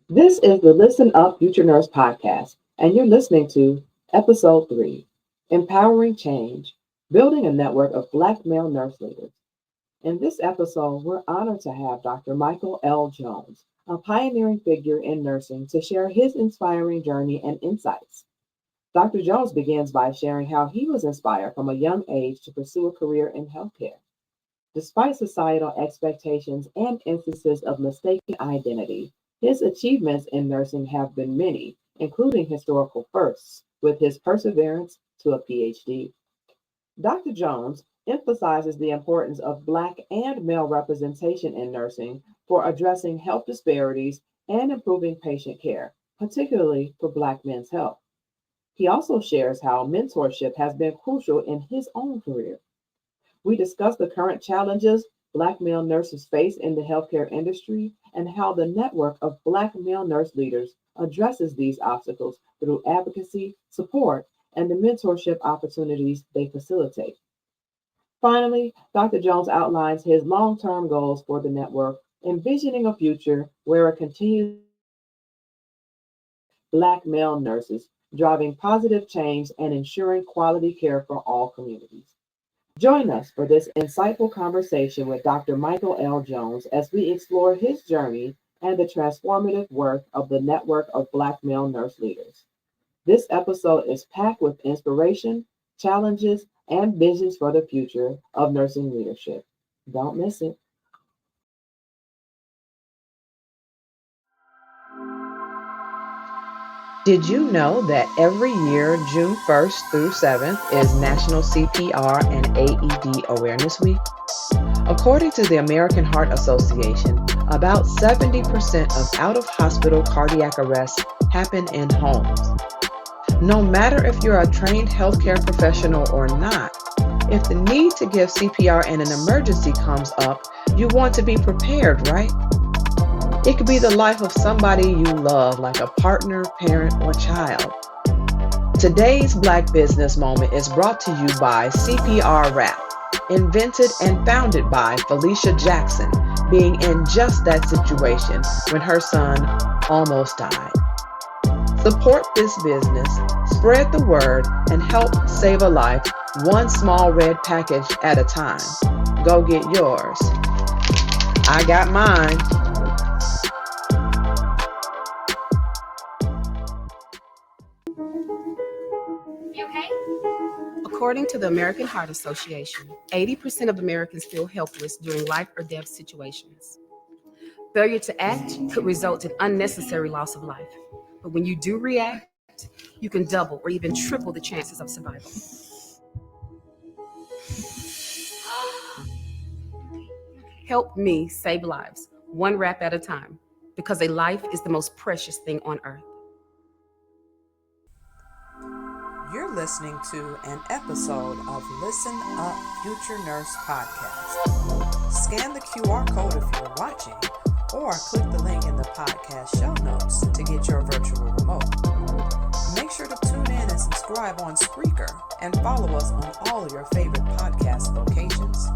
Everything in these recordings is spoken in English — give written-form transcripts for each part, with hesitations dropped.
This is the Listen Up Future Nurse podcast, and you're listening to episode 3, Empowering Change, Building a Network of Black Male Nurse Leaders. In this episode, we're honored to have Dr. Michael L. Jones, a pioneering figure in nursing, to share his inspiring journey and insights. Dr. Jones begins by sharing how he was inspired from a young age to pursue a career in healthcare. Despite societal expectations and instances of mistaken identity, his achievements in nursing have been many, including historical firsts, with his perseverance to a PhD. Dr. Jones emphasizes the importance of Black and male representation in nursing for addressing health disparities and improving patient care, particularly for Black men's health. He also shares how mentorship has been crucial in his own career. We discuss the current challenges Black male nurses face in the healthcare industry and how the network of Black male nurse leaders addresses these obstacles through advocacy, support, and the mentorship opportunities they facilitate. Finally, Dr. Jones outlines his long-term goals for the network, envisioning a future where it continues Black male nurses, driving positive change and ensuring quality care for all communities. Join us for this insightful conversation with Dr. Michael L. Jones as we explore his journey and the transformative work of the network of Black male nurse leaders. This episode is packed with inspiration, challenges, and visions for the future of nursing leadership. Don't miss it. Did you know that every year, June 1st through 7th, is National CPR and AED Awareness Week? According to the American Heart Association, about 70% of out-of-hospital cardiac arrests happen in homes. No matter if you're a trained healthcare professional or not, if the need to give CPR in an emergency comes up, you want to be prepared, right? It could be the life of somebody you love, like a partner, parent, or child. Today's Black Business Moment is brought to you by CPR Rap, invented and founded by Felicia Jackson, being in just that situation when her son almost died. Support this business, spread the word, and help save a life one small red package at a time. Go get yours. I got mine. According to the American Heart Association, 80% of Americans feel helpless during life or death situations. Failure to act could result in unnecessary loss of life. But when you do react, you can double or even triple the chances of survival. Help me save lives, one rap at a time, because a life is the most precious thing on earth. You're listening to an episode of Listen Up Future Nurse podcast. Scan the QR code if you're watching, or click the link in the podcast show notes to get your virtual remote. Make sure to tune in and subscribe on Spreaker and follow us on all your favorite podcast locations.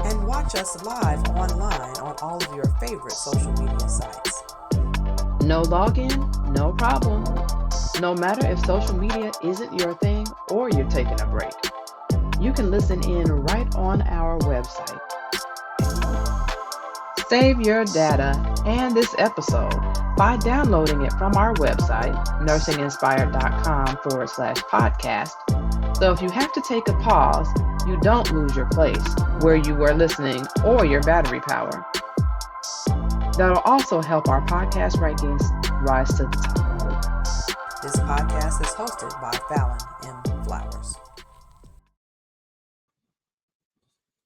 And watch us live online on all of your favorite social media sites. No login, no problem. No matter if social media isn't your thing or you're taking a break, you can listen in right on our website. Save your data and this episode by downloading it from our website, NursingInspired.com/podcast. So if you have to take a pause, you don't lose your place where you were listening or your battery power. That'll also help our podcast rankings rise to the top. This podcast is hosted by Fallon M. Flowers.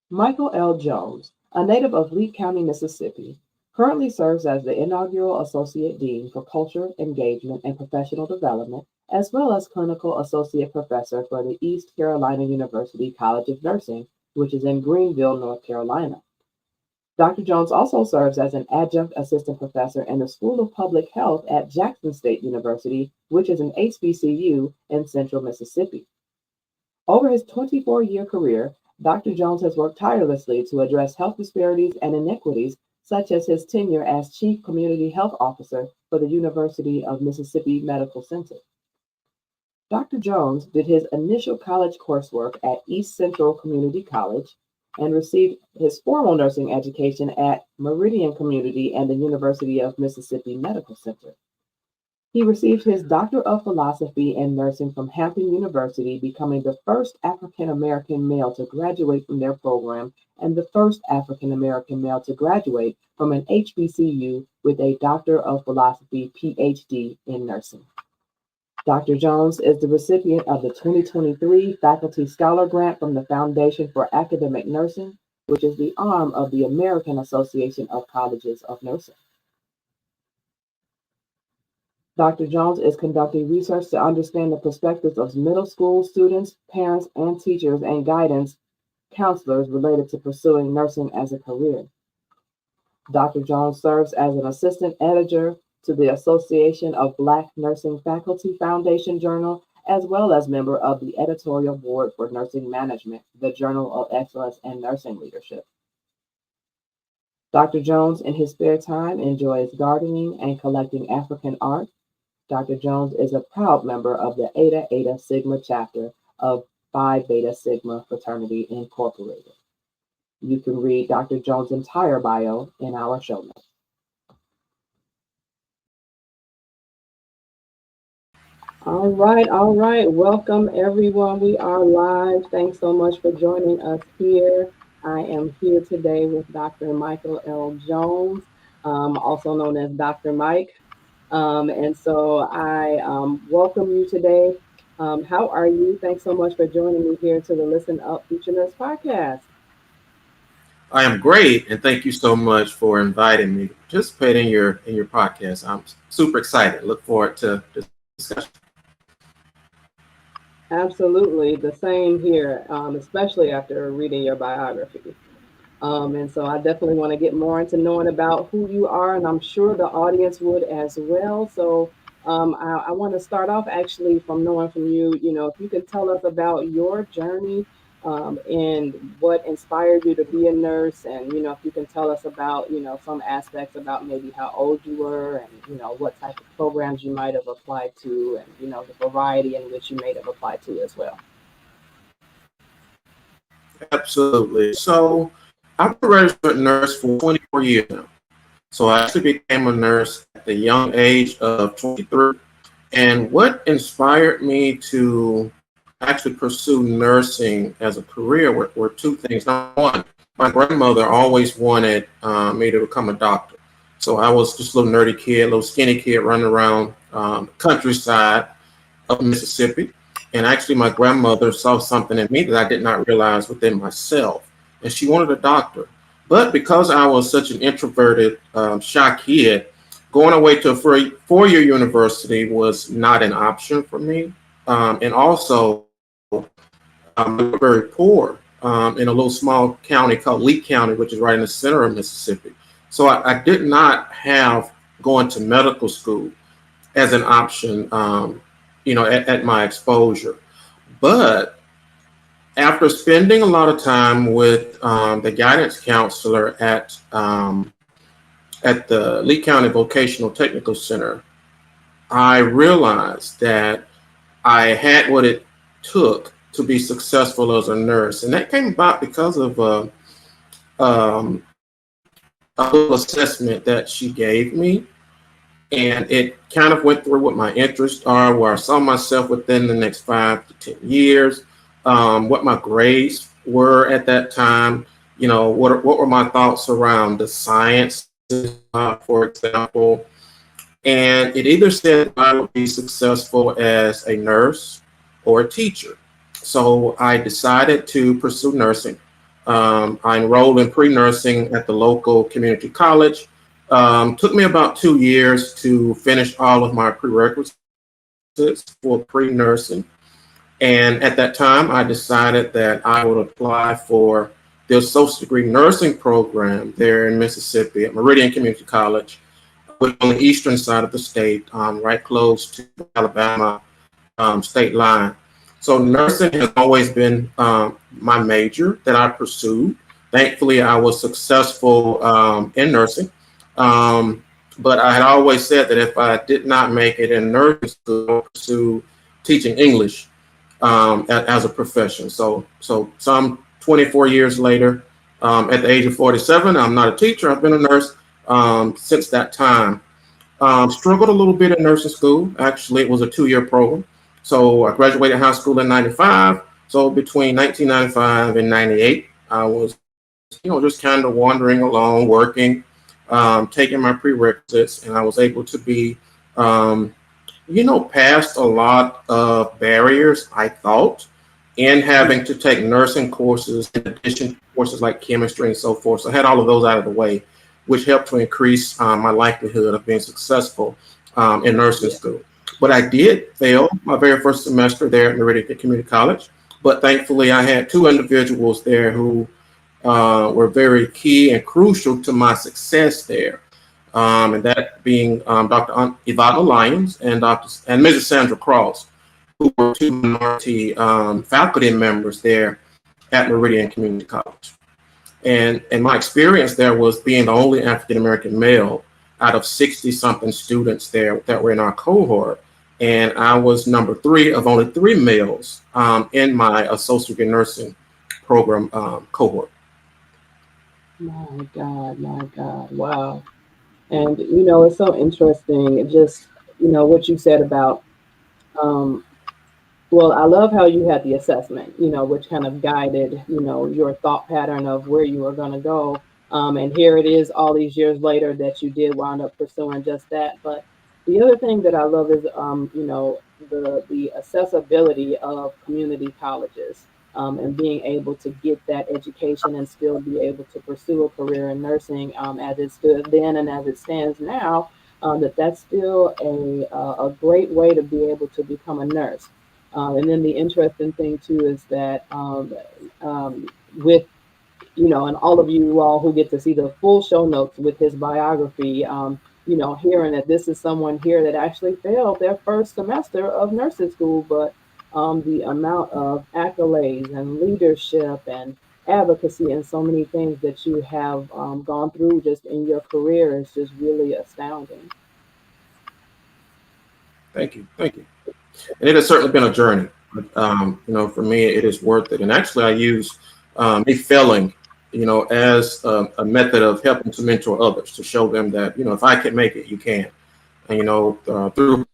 Michael L. Jones, a native of Leake County, Mississippi, currently serves as the inaugural Associate Dean for Culture, Engagement, and Professional Development, as well as Clinical Associate Professor for the East Carolina University College of Nursing, which is in Greenville, North Carolina. Dr. Jones also serves as an adjunct assistant professor in the School of Public Health at Jackson State University, which is an HBCU in central Mississippi. Over his 24-year career, Dr. Jones has worked tirelessly to address health disparities and inequities, such as his tenure as Chief Community Health Officer for the University of Mississippi Medical Center. Dr. Jones did his initial college coursework at East Central Community College and received his formal nursing education at Meridian Community and the University of Mississippi Medical Center. He received his Doctor of Philosophy in Nursing from Hampton University, becoming the first African American male to graduate from their program and the first African American male to graduate from an HBCU with a Doctor of Philosophy PhD in nursing. Dr. Jones is the recipient of the 2023 Faculty Scholar Grant from the Foundation for Academic Nursing, which is the arm of the American Association of Colleges of Nursing. Dr. Jones is conducting research to understand the perspectives of middle school students, parents, and teachers and guidance counselors related to pursuing nursing as a career. Dr. Jones serves as an assistant editor to the Association of Black Nursing Faculty Foundation Journal, as well as member of the editorial board for Nursing Management, the Journal of Excellence in Nursing Leadership. Dr. Jones, in his spare time, enjoys gardening and collecting African art. Dr. Jones is a proud member of the Eta Sigma chapter of Phi Beta Sigma Fraternity Incorporated. You can read Dr. Jones' entire bio in our show notes. All right. Welcome, everyone. We are live. Thanks so much for joining us here. I am here today with Dr. Michael L. Jones, also known as Dr. Mike. And so I welcome you today. How are you? Thanks so much for joining me here to the Listen Up Future Nurse podcast. I am great, and thank you so much for inviting me to participate in your podcast. I'm super excited. Look forward to this discussion. Absolutely, the same here, especially after reading your biography. And so I definitely want to get more into knowing about who you are, and I'm sure the audience would as well. So I want to start off actually from knowing from you, if you can tell us about your journey and what inspired you to be a nurse, and, if you can tell us about, some aspects about maybe how old you were and, what type of programs you might have applied to and, the variety in which you may have applied to as well. Absolutely. So I've been a registered nurse for 24 years now. So I actually became a nurse at the young age of 23. And what inspired me to actually pursue nursing as a career were two things. Number one, my grandmother always wanted me to become a doctor. So I was just a little nerdy kid, little skinny kid running around the countryside of Mississippi. And actually my grandmother saw something in me that I did not realize within myself. And she wanted a doctor. But because I was such an introverted, shy kid, going away to a four-year university was not an option for me. And also, we were very poor in a little small county called Leake County, which is right in the center of Mississippi. So I did not have going to medical school as an option, at my exposure. But after spending a lot of time with the guidance counselor at the Leake County Vocational Technical Center, I realized that I had what it took to be successful as a nurse. And that came about because of a little assessment that she gave me. And it kind of went through what my interests are, where I saw myself within the next 5 to 10 years. What my grades were at that time, what were my thoughts around the science, for example. And it either said I would be successful as a nurse or a teacher. So I decided to pursue nursing. I enrolled in pre-nursing at the local community college. Took me about 2 years to finish all of my prerequisites for pre-nursing. And at that time, I decided that I would apply for the associate degree nursing program there in Mississippi at Meridian Community College, which on the eastern side of the state, right close to the Alabama state line. So nursing has always been my major that I pursued. Thankfully, I was successful in nursing. But I had always said that if I did not make it in nursing school, I would pursue teaching English as a profession. So some 24 years later, at the age of 47, I'm not a teacher. I've been a nurse since that time. Struggled a little bit in nursing school. Actually, it was a 2-year program. So I graduated high school in 95. So between 1995 and 98, I was, just kind of wandering along, working, taking my prerequisites, and I was able to be, past a lot of barriers, I thought, in having to take nursing courses in addition to courses like chemistry and so forth. So I had all of those out of the way, which helped to increase my likelihood of being successful in nursing school. But I did fail my very first semester there at Meridian Community College. But thankfully, I had 2 individuals there who were very key and crucial to my success there. And that being Dr. Ivana Lyons and Mrs. Sandra Cross, who were 2 minority faculty members there at Meridian Community College. And my experience there was being the only African-American male out of 60-something students there that were in our cohort. And I was number 3 of only 3 males in my associate in nursing program cohort. My God, wow. And, it's so interesting, just, what you said about, well, I love how you had the assessment, which kind of guided, your thought pattern of where you were going to go. And here it is all these years later that you did wind up pursuing just that. But the other thing that I love is, the accessibility of community colleges. And being able to get that education and still be able to pursue a career in nursing as it stood then and as it stands now, that's still a great way to be able to become a nurse. And then the interesting thing too is that with, and all of you all who get to see the full show notes with his biography, hearing that this is someone here that actually failed their first semester of nursing school, but the amount of accolades and leadership and advocacy and so many things that you have gone through just in your career is just really astounding. Thank you. And it has certainly been a journey. For me, it is worth it. And actually, I use me failing, as a method of helping to mentor others, to show them that, if I can make it, you can. And, through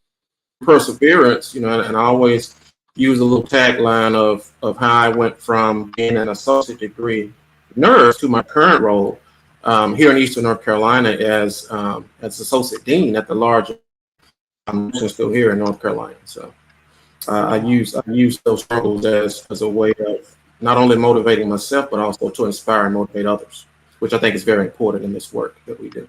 perseverance, and I always use a little tagline of how I went from being an associate degree nurse to my current role here in Eastern North Carolina as associate dean at the large nursing school here in North Carolina. So I use those struggles as a way of not only motivating myself, but also to inspire and motivate others, which I think is very important in this work that we do.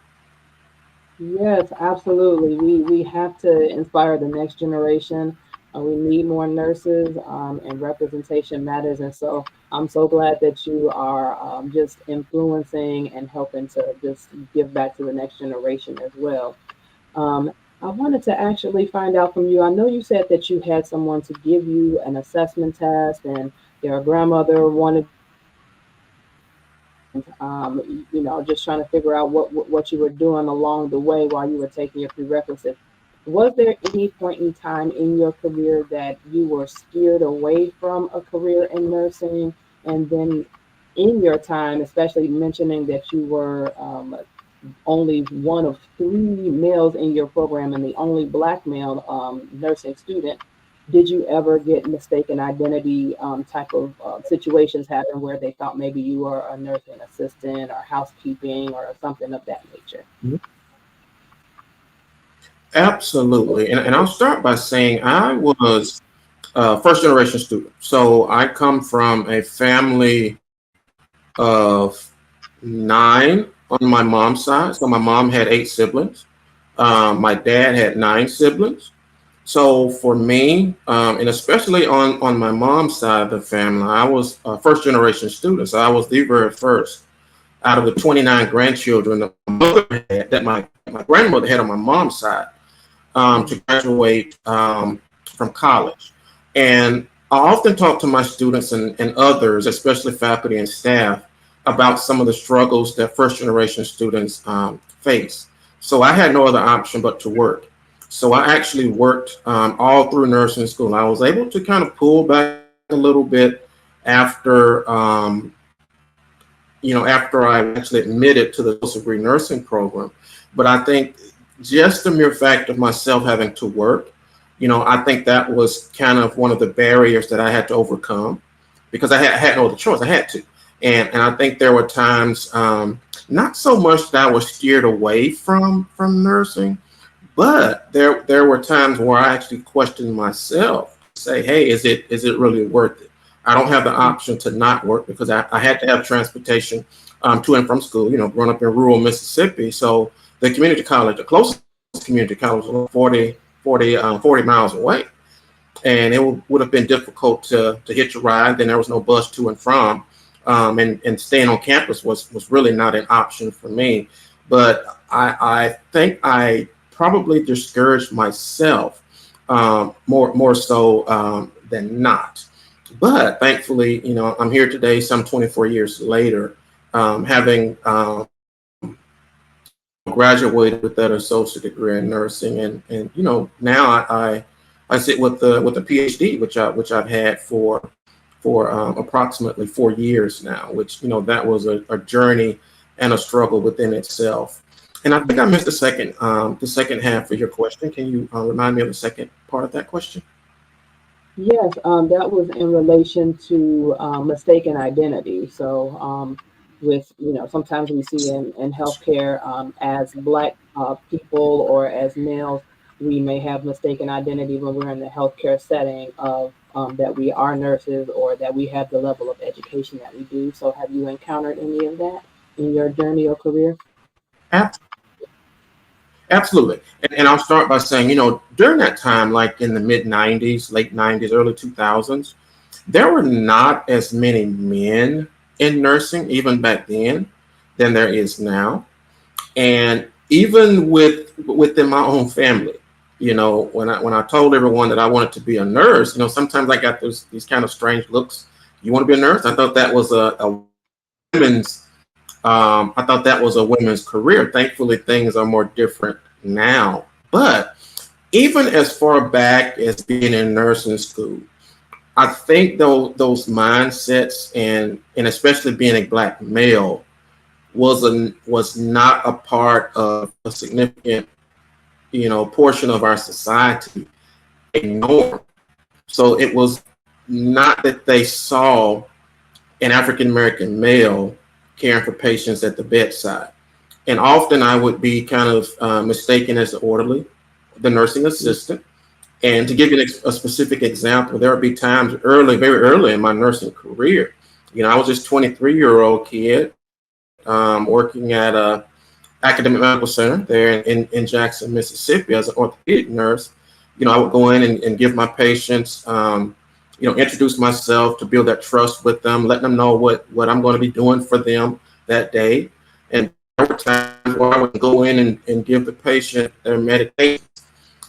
Yes, absolutely. We have to inspire the next generation. We need more nurses, and representation matters. And so I'm so glad that you are just influencing and helping to just give back to the next generation as well. I wanted to actually find out from you. I know you said that you had someone to give you an assessment test, and your grandmother wanted, just trying to figure out what you were doing along the way while you were taking your prerequisite. Was there any point in time in your career that you were steered away from a career in nursing? And then in your time, especially mentioning that you were only one of 3 males in your program and the only Black male nursing student, did you ever get mistaken identity type of situations happen where they thought maybe you were a nursing assistant or housekeeping or something of that nature? Mm-hmm. Absolutely. And I'll start by saying I was a first generation student. So I come from a family of 9 on my mom's side. So my mom had 8 siblings. My dad had 9 siblings. So for me, and especially on my mom's side of the family, I was a first generation student. So I was the very first out of the 29 grandchildren that my mother had, that my grandmother had on my mom's side, to graduate from college. And I often talk to my students and others, especially faculty and staff, about some of the struggles that first generation students face. So I had no other option but to work. So I actually worked all through nursing school. I was able to kind of pull back a little bit after, after I actually admitted to the post-degree nursing program. But I think just the mere fact of myself having to work, I think that was kind of one of the barriers that I had to overcome because I had no other choice. I had to. And I think there were times, not so much that I was steered away from nursing, but there were times where I actually questioned myself, say, hey, is it really worth it? I don't have the option to not work because I had to have transportation to and from school, growing up in rural Mississippi. So the community college, the closest community college was 40 miles away. And it would have been difficult to hitch a ride. Then there was no bus to and from. And staying on campus was really not an option for me. But I think I probably discouraged myself more so than not. But thankfully, I'm here today, some 24 years later, having graduated with that associate degree in nursing, and now I sit with the PhD, which I've had for approximately 4 years now, which that was a journey and a struggle within itself. And I think I missed the second half of your question. Can you remind me of the second part of that question? Yes, that was in relation to mistaken identity. So, with sometimes we see in healthcare as Black people or as males, we may have mistaken identity when we're in the healthcare setting of that we are nurses or that we have the level of education that we do. So, have you encountered any of that in your journey or career? Absolutely. And I'll start by saying, during that time, like in the mid 90s, late 90s, early 2000s, there were not as many men in nursing, even back then, than there is now. And even within my own family, when I told everyone that I wanted to be a nurse, sometimes I got these kind of strange looks. You want to be a nurse? I thought that was a women's I thought that was a women's career. Thankfully, things are more different now. But even as far back as being in nursing school, I think those mindsets and especially being a Black male was not a part of a significant portion of our society, a norm. So it was not that they saw an African American male caring for patients at the bedside. And often I would be kind of mistaken as the orderly, the nursing assistant. And to give you a specific example, there would be times very early in my nursing career, I was just 23-year-old kid working at a academic medical center there in Jackson, Mississippi as an orthopedic nurse. I would go in and give my patients, introduce myself to build that trust with them, letting them know what I'm going to be doing for them that day. And there were times where I would go in and give the patient their medication,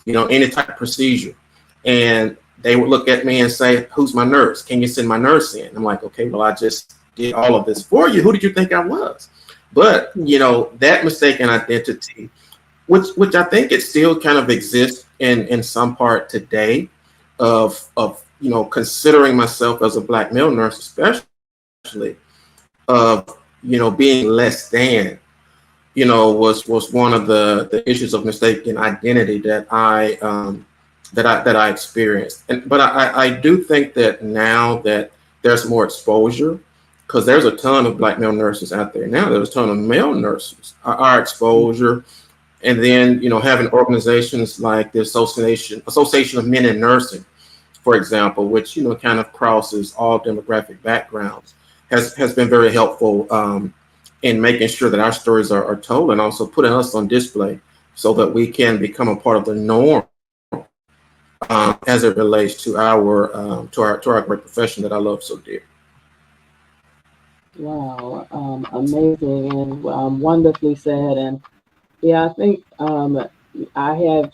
any type of procedure. And they would look at me and say, who's my nurse? Can you send my nurse in? I'm like, okay, well, I just did all of this for you. Who did you think I was? But, that mistaken identity, which I think it still kind of exists in some part today of considering myself as a Black male nurse, especially of, being less than, was one of the issues of mistaken identity that I experienced. But I do think that now that there's more exposure, because there's a ton of Black male nurses out there now, there's a ton of male nurses, our exposure. And then, having organizations like the Association of Men in Nursing, for example, which, kind of crosses all demographic backgrounds, has been very helpful in making sure that our stories are told and also putting us on display so that we can become a part of the norm as it relates to our great profession that I love so dear. Wow, amazing and wonderfully said. And yeah, I think I have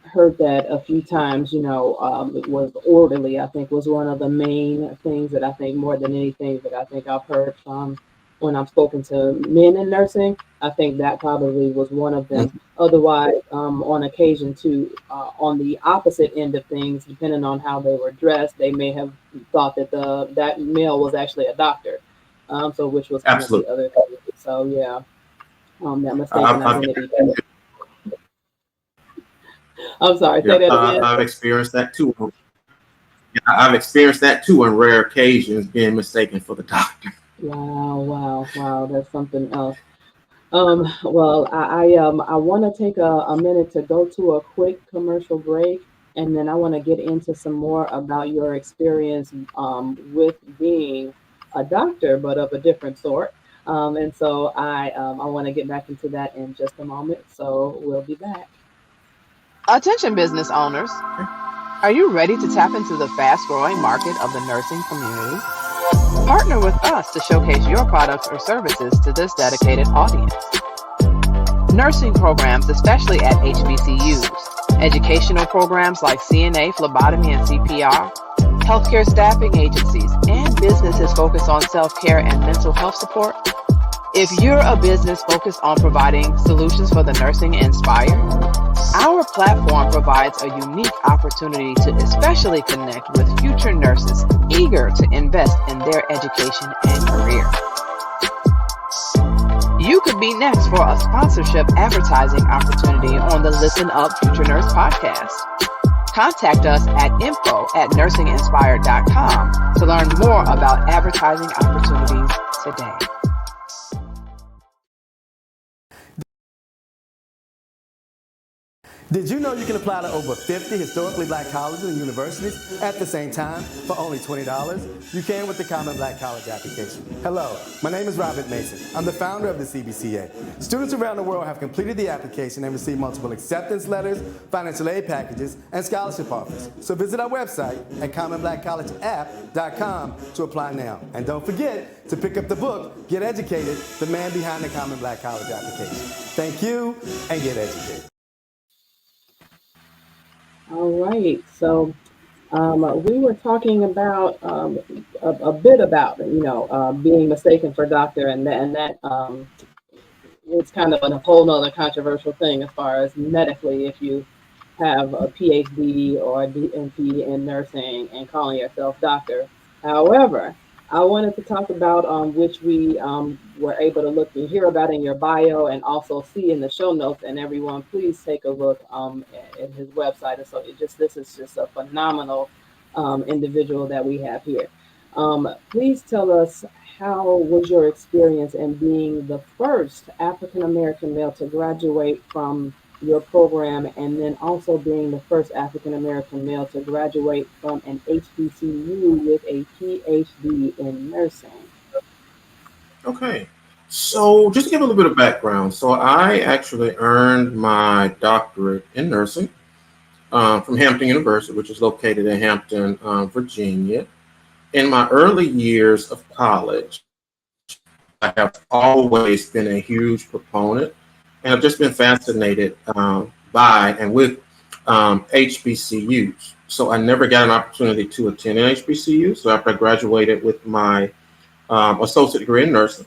heard that a few times. It was orderly. I think was one of the main things that I think more than anything that I think I've heard from when I've spoken to men in nursing, I think that probably was one of them. Otherwise, on occasion too, on the opposite end of things, depending on how they were dressed, they may have thought that that male was actually a doctor. So which was kind of the Absolutely. other thing. So yeah, that mistaken I've identity. I'm sorry, say yeah, that again. I've experienced that too. Yeah, I've experienced that too on rare occasions, being mistaken for the doctor. Wow, wow, wow. That's something else. Well, I want to take a minute to go to a quick commercial break, and then I want to get into some more about your experience with being a doctor, but of a different sort. And so I want to get back into that in just a moment. So we'll be back. Attention business owners, are you ready to tap into the fast-growing market of the nursing community? Partner with us to showcase your products or services to this dedicated audience. Nursing programs, especially at HBCUs, educational programs like CNA, phlebotomy, and CPR, healthcare staffing agencies, and businesses focused on self-care and mental health support. If you're a business focused on providing solutions for the nursing inspired, our platform provides a unique opportunity to especially connect with future nurses eager to invest in their education and career. You could be next for a sponsorship advertising opportunity on the Listen Up Future Nurse podcast. Contact us at info@NursingInspired.com to learn more about advertising opportunities today. Did you know you can apply to over 50 historically black colleges and universities at the same time for only $20? You can with the Common Black College application. Hello, my name is Robert Mason. I'm the founder of the CBCA. Students around the world have completed the application and received multiple acceptance letters, financial aid packages, and scholarship offers. So visit our website at commonblackcollegeapp.com to apply now. And don't forget to pick up the book, Get Educated, the man behind the Common Black College application. Thank you, and get educated. All right. So we were talking about a bit about being mistaken for doctor, and that it's kind of a whole nother controversial thing as far as medically if you have a PhD or a DNP in nursing and calling yourself doctor. However, I wanted to talk about which we were able to look and hear about in your bio and also see in the show notes. And everyone, please take a look at his website. And so this is just a phenomenal individual that we have here. Please tell us, how was your experience in being the first African-American male to graduate from your program, and then also being the first African-American male to graduate from an HBCU with a PhD in nursing? Okay. So just to give a little bit of background, so I actually earned my doctorate in nursing from Hampton University, which is located in Hampton, Virginia. In my early years of college, I have always been a huge proponent, and I've just been fascinated by and with HBCUs. So I never got an opportunity to attend an HBCU. So after I graduated with my associate degree in nursing,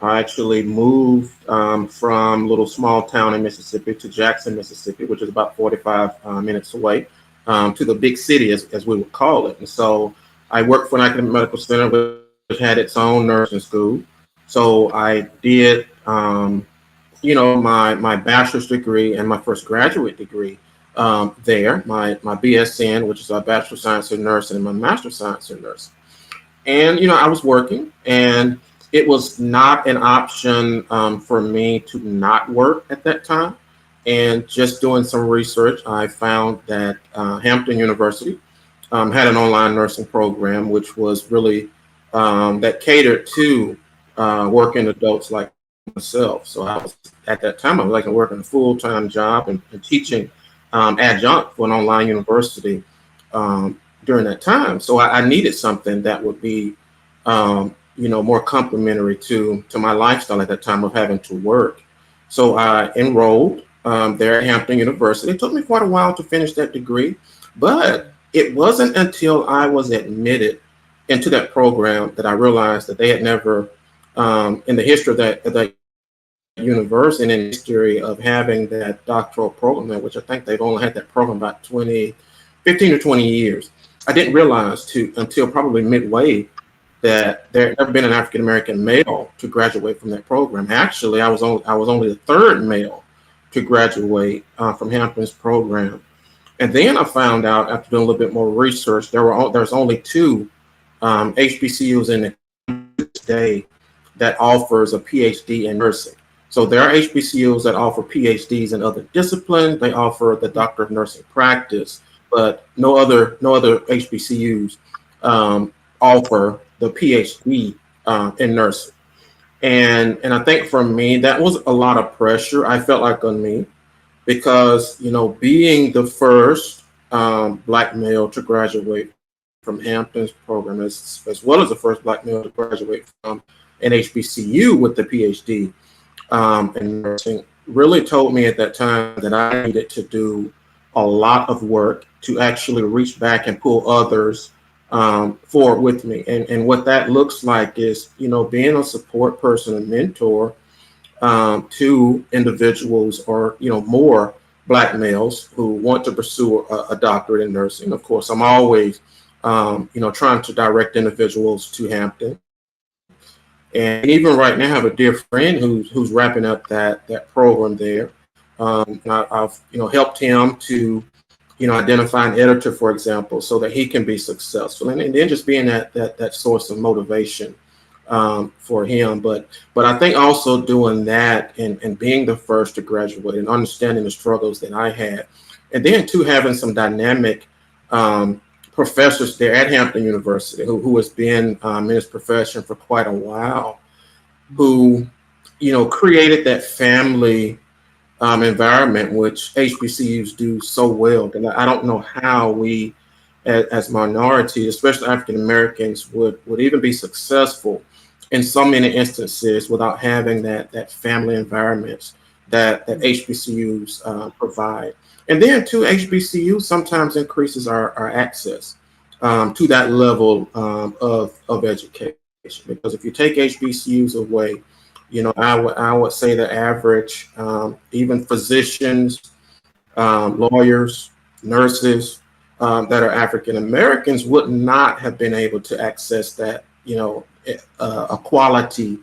I actually moved from a little small town in Mississippi to Jackson, Mississippi, which is about 45 minutes away, to the big city, as we would call it. And so I worked for an academic medical center which had its own nursing school. So I did, my bachelor's degree and my first graduate degree there, my BSN, which is a Bachelor of Science in Nursing, and my Master of Science in Nursing. And, I was working, and it was not an option for me to not work at that time. And just doing some research, I found that Hampton University had an online nursing program, which was really that catered to working adults like myself. So I was, at that time, I was like working a full-time job and teaching adjunct for an online university during that time. So I needed something that would be, more complementary to my lifestyle at that time of having to work. So I enrolled there at Hampton University. It took me quite a while to finish that degree, but it wasn't until I was admitted into that program that I realized that they had never in the history of that university and in the history of having that doctoral program there, which I think they've only had that program about 15 or 20 years. I didn't realize until probably midway that there had never been an African American male to graduate from that program. Actually, I was only the third male to graduate from Hampton's program. And then I found out after doing a little bit more research, there's only two HBCUs in the today that offers a PhD in nursing. So there are HBCUs that offer PhDs in other disciplines. They offer the Doctor of Nursing practice, but no other HBCUs offer the PhD in nursing. And I think for me, that was a lot of pressure I felt like on me because, being the first Black male to graduate from Hampton's program, as well as the first Black male to graduate from an HBCU with the PhD in nursing, really told me at that time that I needed to do a lot of work to actually reach back and pull others forward with me. And what that looks like is, being a support person, a mentor to individuals or, more Black males who want to pursue a doctorate in nursing. Of course, I'm always, trying to direct individuals to Hampton. And even right now, I have a dear friend who's wrapping up that program there. I've helped him to identify an editor, for example, so that he can be successful, and then just being that source of motivation for him. But I think also doing that and being the first to graduate and understanding the struggles that I had, and then too having some dynamic professors there at Hampton University who has been in his profession for quite a while, who created that family environment which HBCUs do so well. And I don't know how we as minorities, especially African Americans, would even be successful in so many instances without having that family environments that HBCUs provide. And then too, HBCU sometimes increases our access to that level of education. Because if you take HBCUs away, I would say the average, even physicians, lawyers, nurses that are African Americans would not have been able to access that, a quality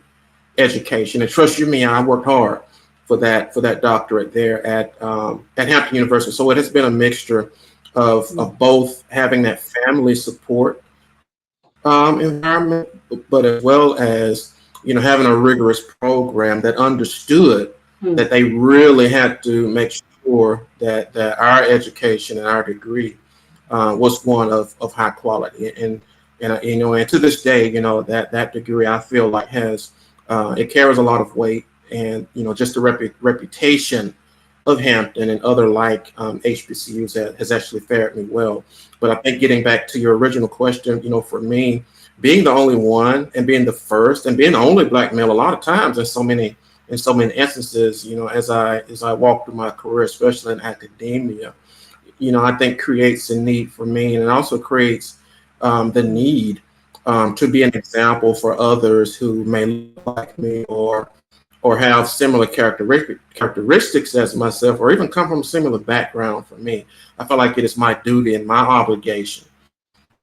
education. And trust you me, I worked hard for that doctorate there at Hampton University. So it has been a mixture of both having that family support environment, but as well as having a rigorous program that understood that they really had to make sure that our education and our degree was one of high quality. And to this day, that degree I feel like has it carries a lot of weight, and just the reputation of Hampton and other like HBCUs that has actually fared me well. But I think getting back to your original question, for me, being the only one and being the first and being the only Black male, a lot of times in so many instances, as I walk through my career, especially in academia, I think creates a need for me, and it also creates the need to be an example for others who may look like me or have similar characteristics as myself, or even come from a similar background for me. I feel like it is my duty and my obligation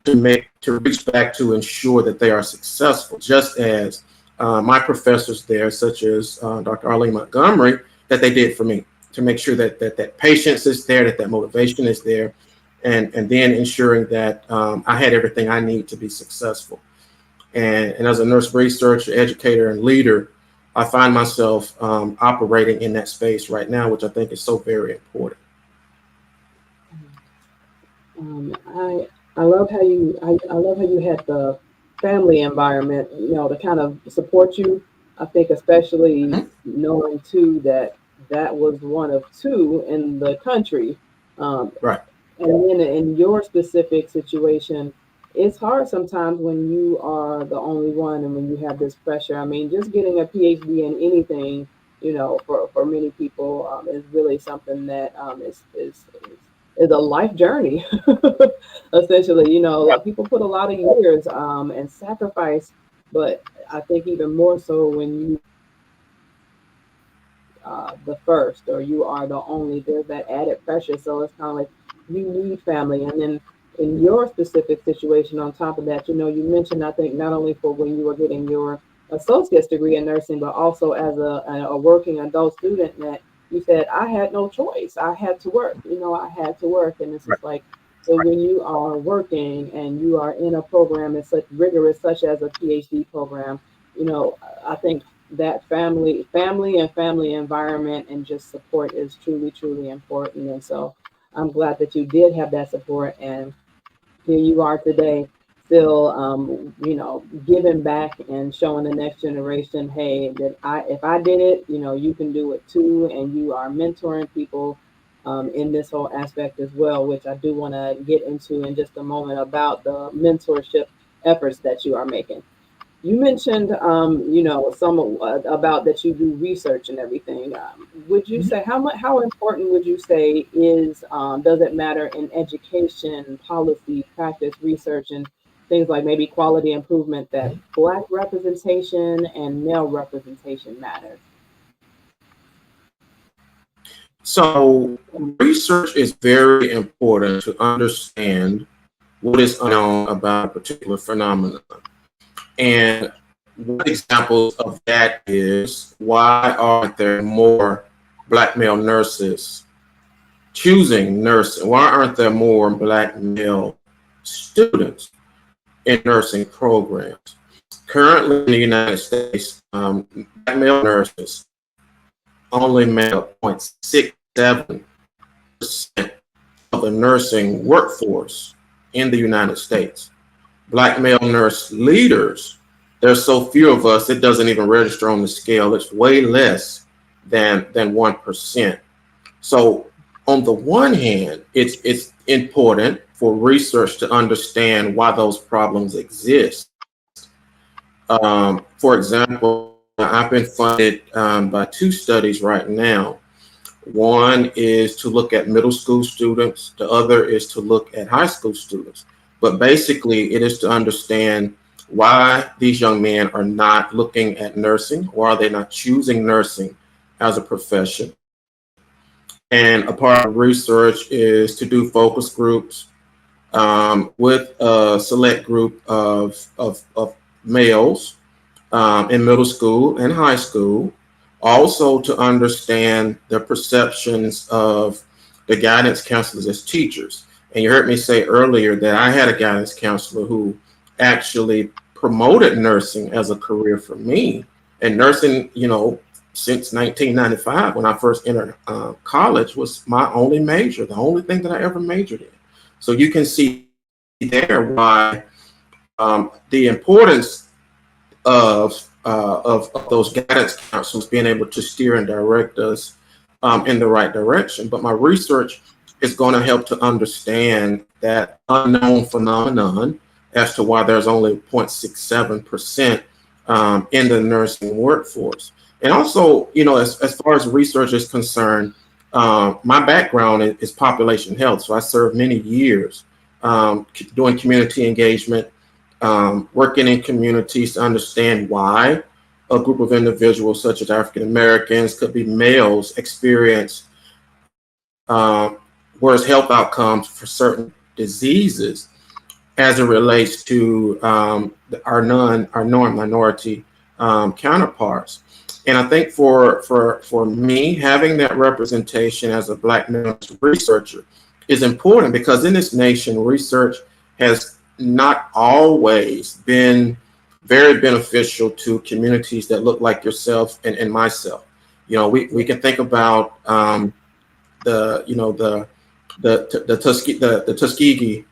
to reach back to ensure that they are successful, just as my professors there, such as Dr. Arlene Montgomery, that they did for me, to make sure that patience is there, that motivation is there, and then ensuring that I had everything I need to be successful. And as a nurse researcher, educator, and leader, I find myself operating in that space right now, which I think is so very important. I love how you had the family environment, to kind of support you. I think especially knowing too that was one of two in the country. Right. And then in your specific situation, it's hard sometimes when you are the only one and when you have this pressure. I mean, just getting a PhD in anything, for many people is really something that is a life journey. Essentially, people put a lot of years and sacrifice, but I think even more so when you the first or you are the only, there's that added pressure. So it's kind of like you need family. And then in your specific situation, on top of that, you mentioned, I think, not only for when you were getting your associate's degree in nursing, but also as a working adult student, that you said, I had no choice. I had to work. I had to work. And it's Right. just like, so when you are working and you are in a program as such rigorous, such as a PhD program, I think that family environment and just support is truly, truly important. And so I'm glad that you did have that support, and here you are today, still, giving back and showing the next generation, hey, that if I did it, you can do it too. And you are mentoring people in this whole aspect as well, which I do want to get into in just a moment about the mentorship efforts that you are making. You mentioned, some about that you do research and everything. Would you say how important would you say is does it matter in education, policy, practice, research, and things like maybe quality improvement that Black representation and male representation matters? So research is very important to understand what is unknown about a particular phenomenon. And one example of that is, why aren't there more Black male nurses choosing nursing? Why aren't there more Black male students in nursing programs? Currently in the United States, Black male nurses only make up 0.67% of the nursing workforce in the United States. Black male nurse leaders, there's so few of us, it doesn't even register on the scale. It's way less than 1%. So on the one hand, it's important for research to understand why those problems exist. For example, I've been funded by two studies right now. One is to look at middle school students. The other is to look at high school students. But basically, it is to understand why these young men are not looking at nursing. Why are they not choosing nursing as a profession? And a part of research is to do focus groups with a select group of males in middle school and high school, also to understand the perceptions of the guidance counselors as teachers. And you heard me say earlier that I had a guidance counselor who actually promoted nursing as a career for me. And nursing, since 1995, when I first entered college, was my only major, the only thing that I ever majored in. So you can see there why the importance of those guidance counselors being able to steer and direct us in the right direction. But my research is going to help to understand that unknown phenomenon as to why there's only 0.67% in the nursing workforce. And also, as far as research is concerned, my background is population health. So I served many years doing community engagement, working in communities to understand why a group of individuals, such as African Americans, could be males, experience worse health outcomes for certain diseases as it relates to our non-minority counterparts. And I think for me, having that representation as a Black male researcher is important, because in this nation, research has not always been very beneficial to communities that look like yourself and myself. We can think about the Tuskegee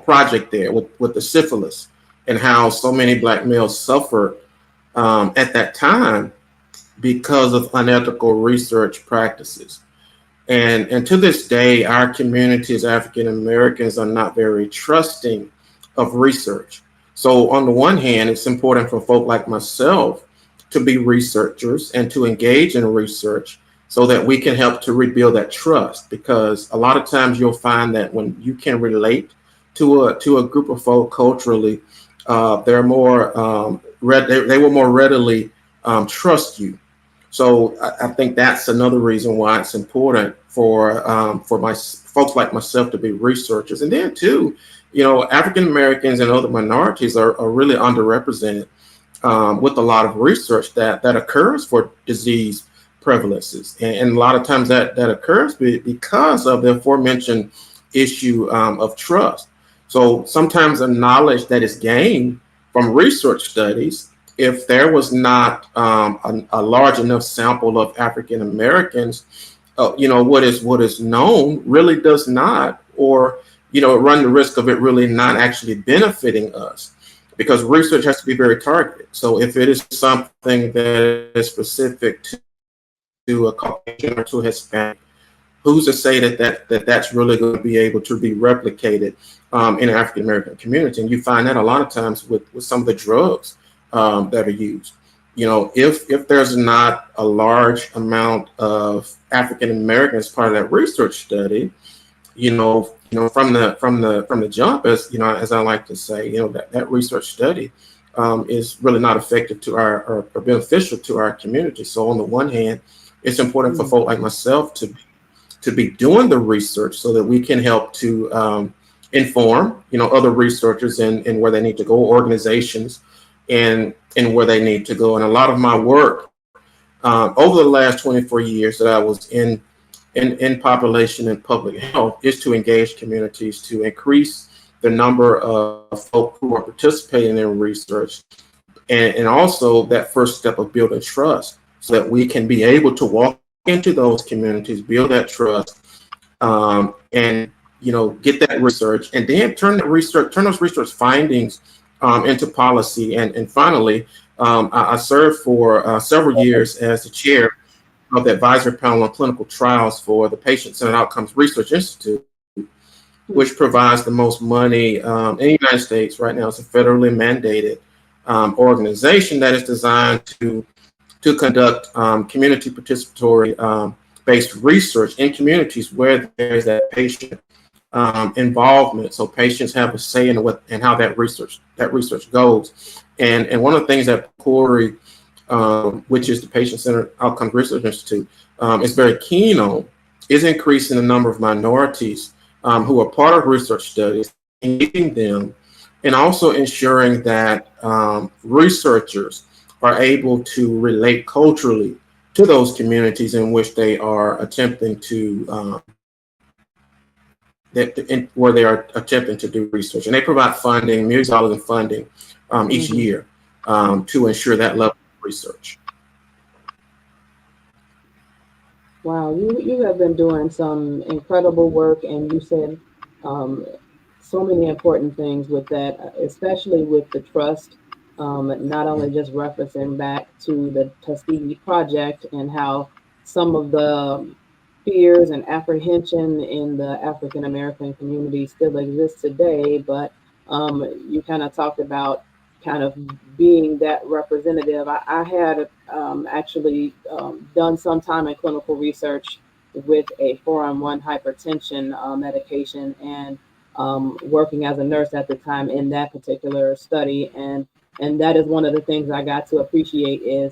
project there with the syphilis, and how so many Black males suffered at that time because of unethical research practices. And to this day, our community as African Americans are not very trusting of research. So on the one hand, it's important for folk like myself to be researchers and to engage in research so that we can help to rebuild that trust. Because a lot of times you'll find that when you can relate to a group of folk culturally, they're more they will more readily trust you. So I think that's another reason why it's important for my folks like myself to be researchers. And then too, African Americans and other minorities are really underrepresented with a lot of research that occurs for disease prevalences. And a lot of times that occurs because of the aforementioned issue of trust. So sometimes the knowledge that is gained from research studies, if there was not a large enough sample of African Americans, what is known really does not, or run the risk of it really not actually benefiting us, because research has to be very targeted. So if it is something that is specific to a Caucasian or to a Hispanic, who's to say that's really going to be able to be replicated in an African American community? And you find that a lot of times with some of the drugs that are used. If there's not a large amount of African Americans part of that research study, from the jump, as I like to say, that research study is really not effective to or beneficial to our community. So on the one hand, it's important for folk like myself to be doing the research so that we can help to inform, other researchers in where they need to go, organizations, and where they need to go. And a lot of my work over the last 24 years that I was in population and public health is to engage communities to increase the number of folk who are participating in research, and also that first step of building trust, so that we can be able to walk into those communities, build that trust, and get that research, and then turn those research findings into policy. And finally, I served for several years as the chair of the advisory panel on clinical trials for the Patient-Centered Outcomes Research Institute, which provides the most money in the United States right now. It's a federally mandated organization that is designed to conduct community participatory based research in communities where there's that patient involvement. So patients have a say in how that research goes. And one of the things that PCORI, which is the Patient-Centered Outcomes Research Institute, is very keen on, is increasing the number of minorities who are part of research studies, engaging them, and also ensuring that researchers are able to relate culturally to those communities in which they are attempting to where they are attempting to do research. And they provide funding, millions of dollars in funding each year to ensure that level of research. Wow, you have been doing some incredible work, and you said so many important things with that, especially with the trust, not only just referencing back to the Tuskegee Project and how some of the fears and apprehension in the African American community still exists today, but you kind of talked about kind of being that representative. I had actually done some time in clinical research with a 4-on-1 hypertension medication, and working as a nurse at the time in that particular study. And that is one of the things I got to appreciate, is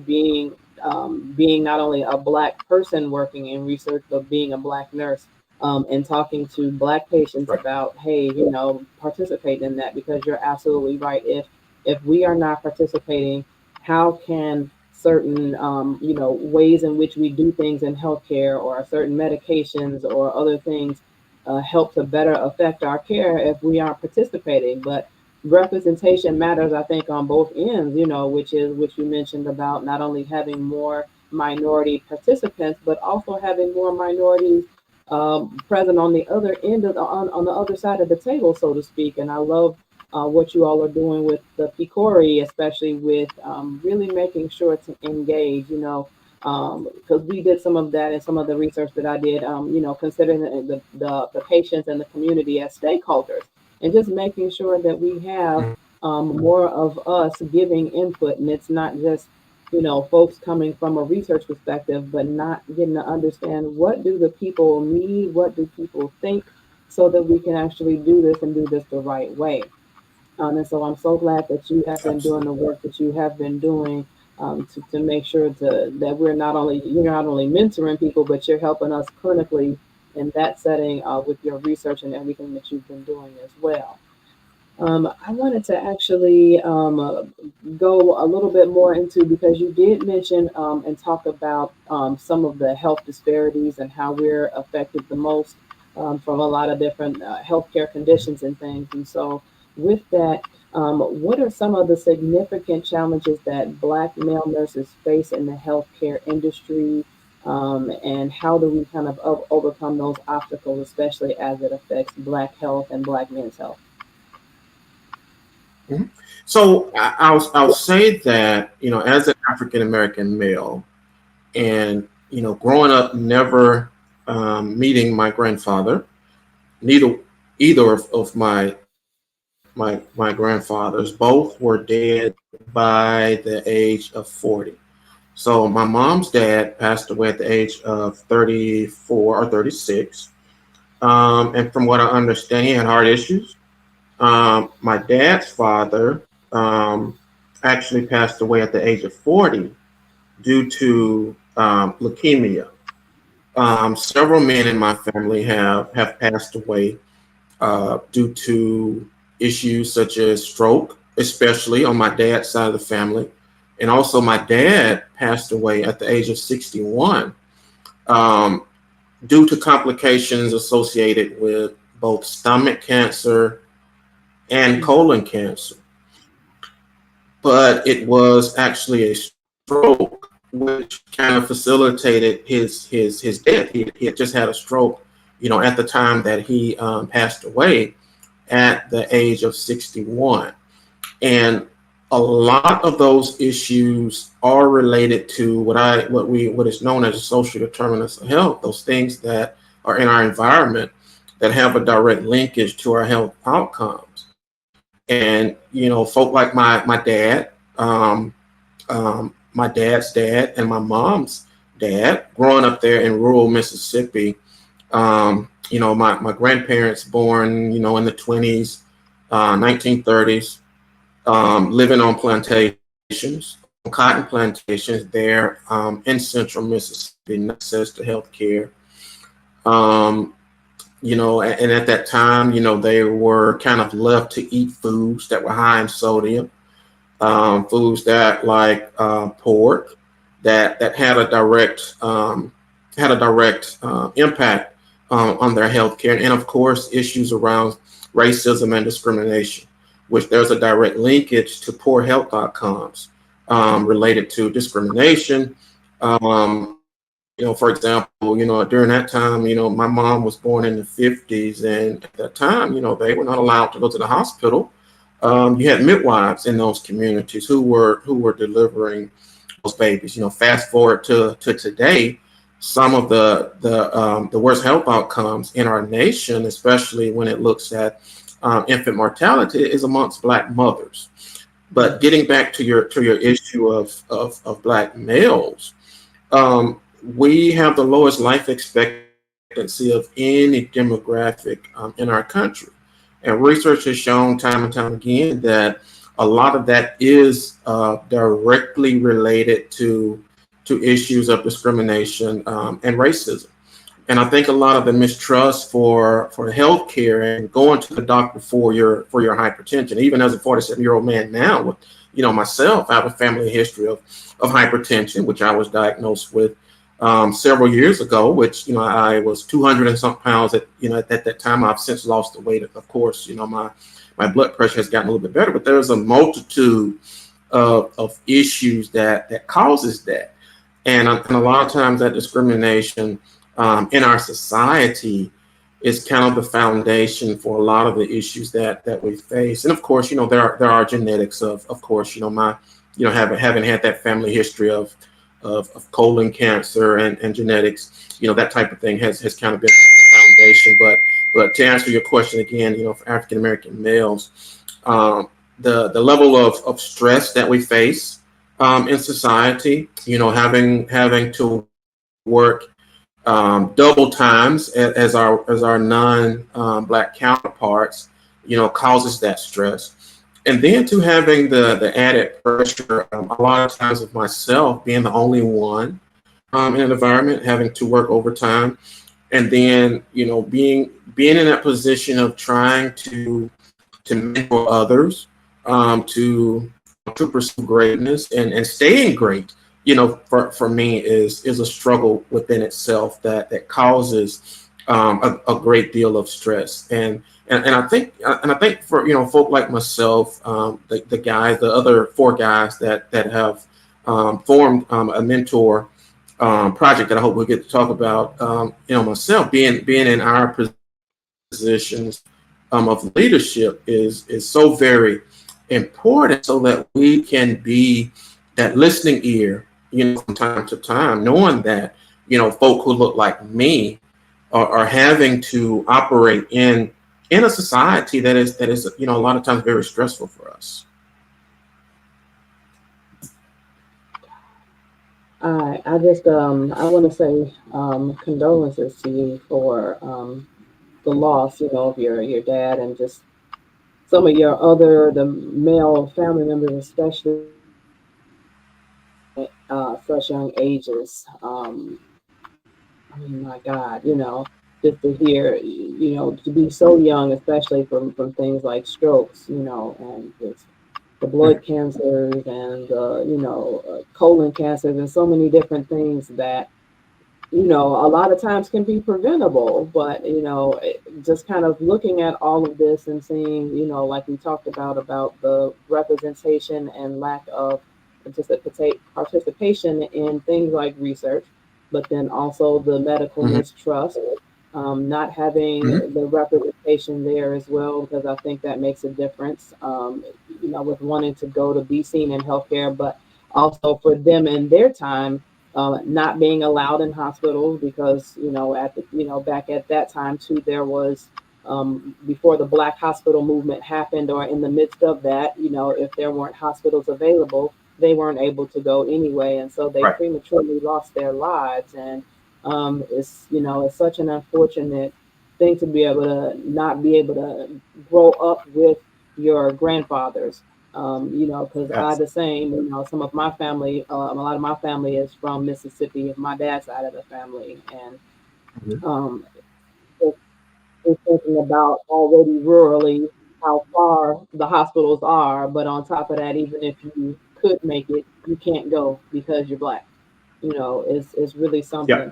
being not only a Black person working in research, but being a Black nurse, and talking to Black patients about, hey, participate in that, because you're absolutely right. If we are not participating, how can certain ways in which we do things in healthcare, or certain medications or other things help to better affect our care if we aren't participating? But representation matters, I think, on both ends, which you mentioned about not only having more minority participants, but also having more minorities present on the other end of on the other side of the table, so to speak. And I love what you all are doing with the PCORI, especially with really making sure to engage, because we did some of that in some of the research that I did, considering the patients and the community as stakeholders, and just making sure that we have more of us giving input. And it's not just, folks coming from a research perspective, but not getting to understand, what do the people need? What do people think? So that we can actually do this and do this the right way. And so I'm so glad that you have been doing the Absolutely. work that you have been doing, to make sure that you're not only mentoring people, but you're helping us clinically in that setting, with your research and everything that you've been doing as well. I wanted to actually, go a little bit more into, because you did mention, and talk about, some of the health disparities and how we're affected the most, from a lot of different, healthcare conditions and things. And so, with that, what are some of the significant challenges that Black male nurses face in the healthcare industry? And how do we kind of overcome those obstacles, especially as it affects Black health and Black men's health? Mhm. So I'll say that, as an African American male, and growing up never meeting my grandfather, neither either of my grandfathers, both were dead by the age of 40. So my mom's dad passed away at the age of 34 or 36. And from what I understand, he had heart issues. My dad's father actually passed away at the age of 40 due to leukemia. Several men in my family have passed away due to issues such as stroke, especially on my dad's side of the family. And also, my dad passed away at the age of 61, um, due to complications associated with both stomach cancer and colon cancer. But it was actually a stroke which kind of facilitated his death. He had just had a stroke, at the time that he passed away at the age of 61. And a lot of those issues are related to what is known as a social determinants of health, those things that are in our environment that have a direct linkage to our health outcomes. And folk like my dad, my dad's dad, and my mom's dad, growing up there in rural Mississippi. My grandparents born, in the 20s, 1930s, living on plantations, on cotton plantations there, in central Mississippi, no access to health care. Um, and at that time, they were kind of left to eat foods that were high in sodium, foods that like pork, that had a direct impact on their health care, and of course issues around racism and discrimination, which there's a direct linkage to poor health outcomes related to discrimination. Um, for example, during that time, my mom was born in the 50s, and at that time, they were not allowed to go to the hospital. You had midwives in those communities who were delivering those babies. Fast forward to today, some of the worst health outcomes in our nation, especially when it looks at infant mortality, is amongst Black mothers. But getting back to your issue of Black males, we have the lowest life expectancy of any demographic in our country. And research has shown time and time again that a lot of that is directly related to issues of discrimination and racism. And I think a lot of the mistrust for healthcare and going to the doctor for your hypertension, even as a 47-year-old man now, with myself, I have a family history of hypertension, which I was diagnosed with several years ago, which I was 200 and some pounds at that time. I've since lost the weight. Of course, my blood pressure has gotten a little bit better, but there's a multitude of issues that causes that. And a lot of times that discrimination in our society is kind of the foundation for a lot of the issues that we face. And of course, there are genetics of course, having had that family history of colon cancer and genetics, that type of thing has kind of been the foundation. But to answer your question again, for African American males, the level of stress that we face in society, having to work double times as our non Black counterparts, causes that stress. And then to having the added pressure, a lot of times of myself being the only one in an environment, having to work overtime, and then being in that position of trying to mentor others, to pursue greatness and staying great. For me is a struggle within itself that causes a great deal of stress. And I think for folk like myself, the other four guys that have formed a mentor project that I hope we'll get to talk about. Myself being in our positions of leadership is so very important, so that we can be that listening ear, from time to time, knowing that folk who look like me are having to operate in a society that is a lot of times very stressful for us. I just I want to say condolences to you for the loss, of your dad, and just some of the male family members, especially such young ages. I mean, my God, just to hear, to be so young, especially from things like strokes, and just the blood cancers and colon cancers and so many different things that a lot of times can be preventable. But just kind of looking at all of this and seeing, like we talked about the representation and lack of participation in things like research, but then also the medical mistrust, not having the representation there as well, because I think that makes a difference, with wanting to go to be seen in healthcare, but also for them in their time, not being allowed in hospitals because, back at that time too, there was, before the Black hospital movement happened, or in the midst of that, if there weren't hospitals available, they weren't able to go anyway. And so they prematurely lost their lives. And it's such an unfortunate thing to be able to not be able to grow up with your grandfathers, because I the same, some of my family, a lot of my family is from Mississippi, my dad's side of the family. And just thinking about already rurally how far the hospitals are, but on top of that, even if you could make it, you can't go because you're Black. It's really something.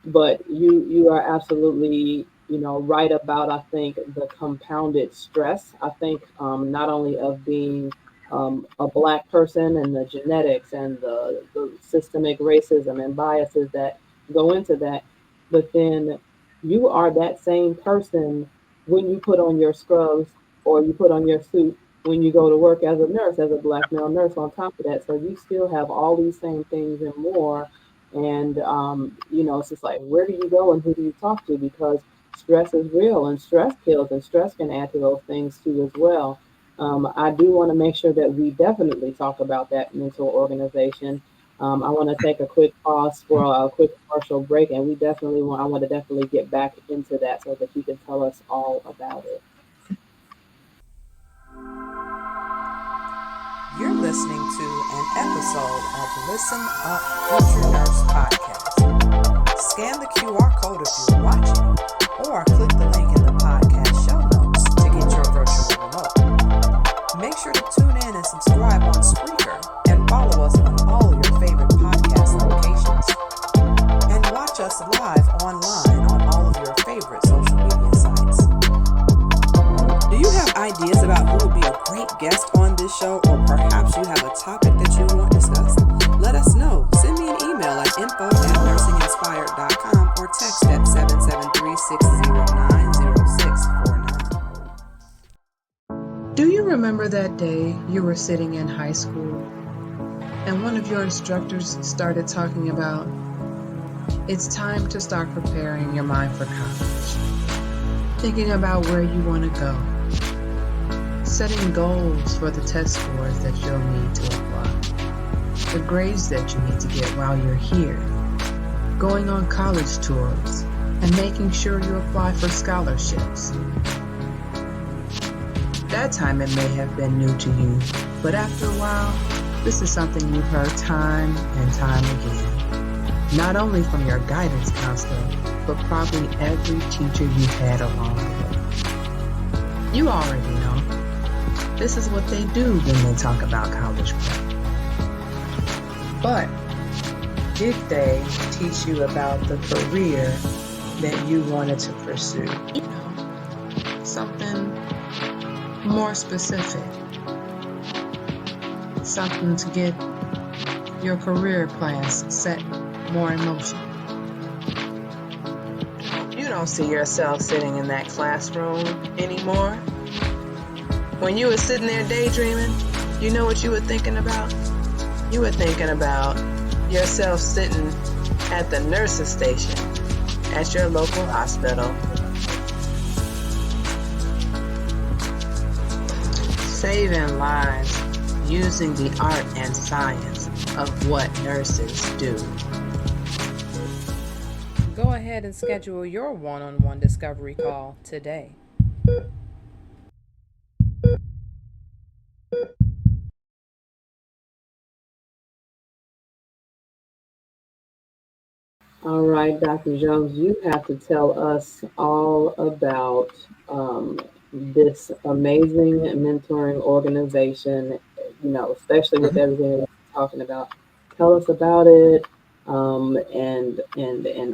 But you are absolutely right about, I think, the compounded stress. I think not only of being a Black person and the genetics and the systemic racism and biases that go into that, but then you are that same person when you put on your scrubs or you put on your suit when you go to work as a nurse, as a Black male nurse on top of that. So you still have all these same things and more. And, it's just like, where do you go and who do you talk to? Because stress is real, and stress kills, and stress can add to those things too as well. I do want to make sure that we definitely talk about that mental organization. I want to take a quick pause for a quick commercial break, and I want to definitely get back into that so that you can tell us all about it. You're listening to an episode of Listen Up Future Nurse Podcast. Scan the QR code if you're watching, or click the link in the podcast show notes to get your virtual remote. Make sure to tune in and subscribe on Spreaker, and follow us on all your favorite podcast locations. And watch us live online on all of your favorite social media sites. Do you have ideas about who would be a great guest on this show, or perhaps you have a topic that you want discussed? Let us know. Send me an email at info@NursingInspired.com or text at 773-609-0649. Do you remember that day you were sitting in high school and one of your instructors started talking about, it's time to start preparing your mind for college, thinking about where you want to go, setting goals for the test scores that you'll need to apply, the grades that you need to get while you're here, going on college tours, and making sure you apply for scholarships. That time it may have been new to you, but after a while, this is something you've heard time and time again. Not only from your guidance counselor, but probably every teacher you've had along the way. You already know. This is what they do when they talk about college prep. But did they teach you about the career that you wanted to pursue? You know, something more specific. Something to get your career plans set more in motion. You don't see yourself sitting in that classroom anymore. When you were sitting there daydreaming, you know what you were thinking about? You were thinking about yourself sitting at the nurse's station at your local hospital, saving lives using the art and science of what nurses do. Go ahead and schedule your one-on-one discovery call today. All right, Dr. Jones, you have to tell us all about this amazing mentoring organization, especially with everything that we're talking about. Tell us about it, and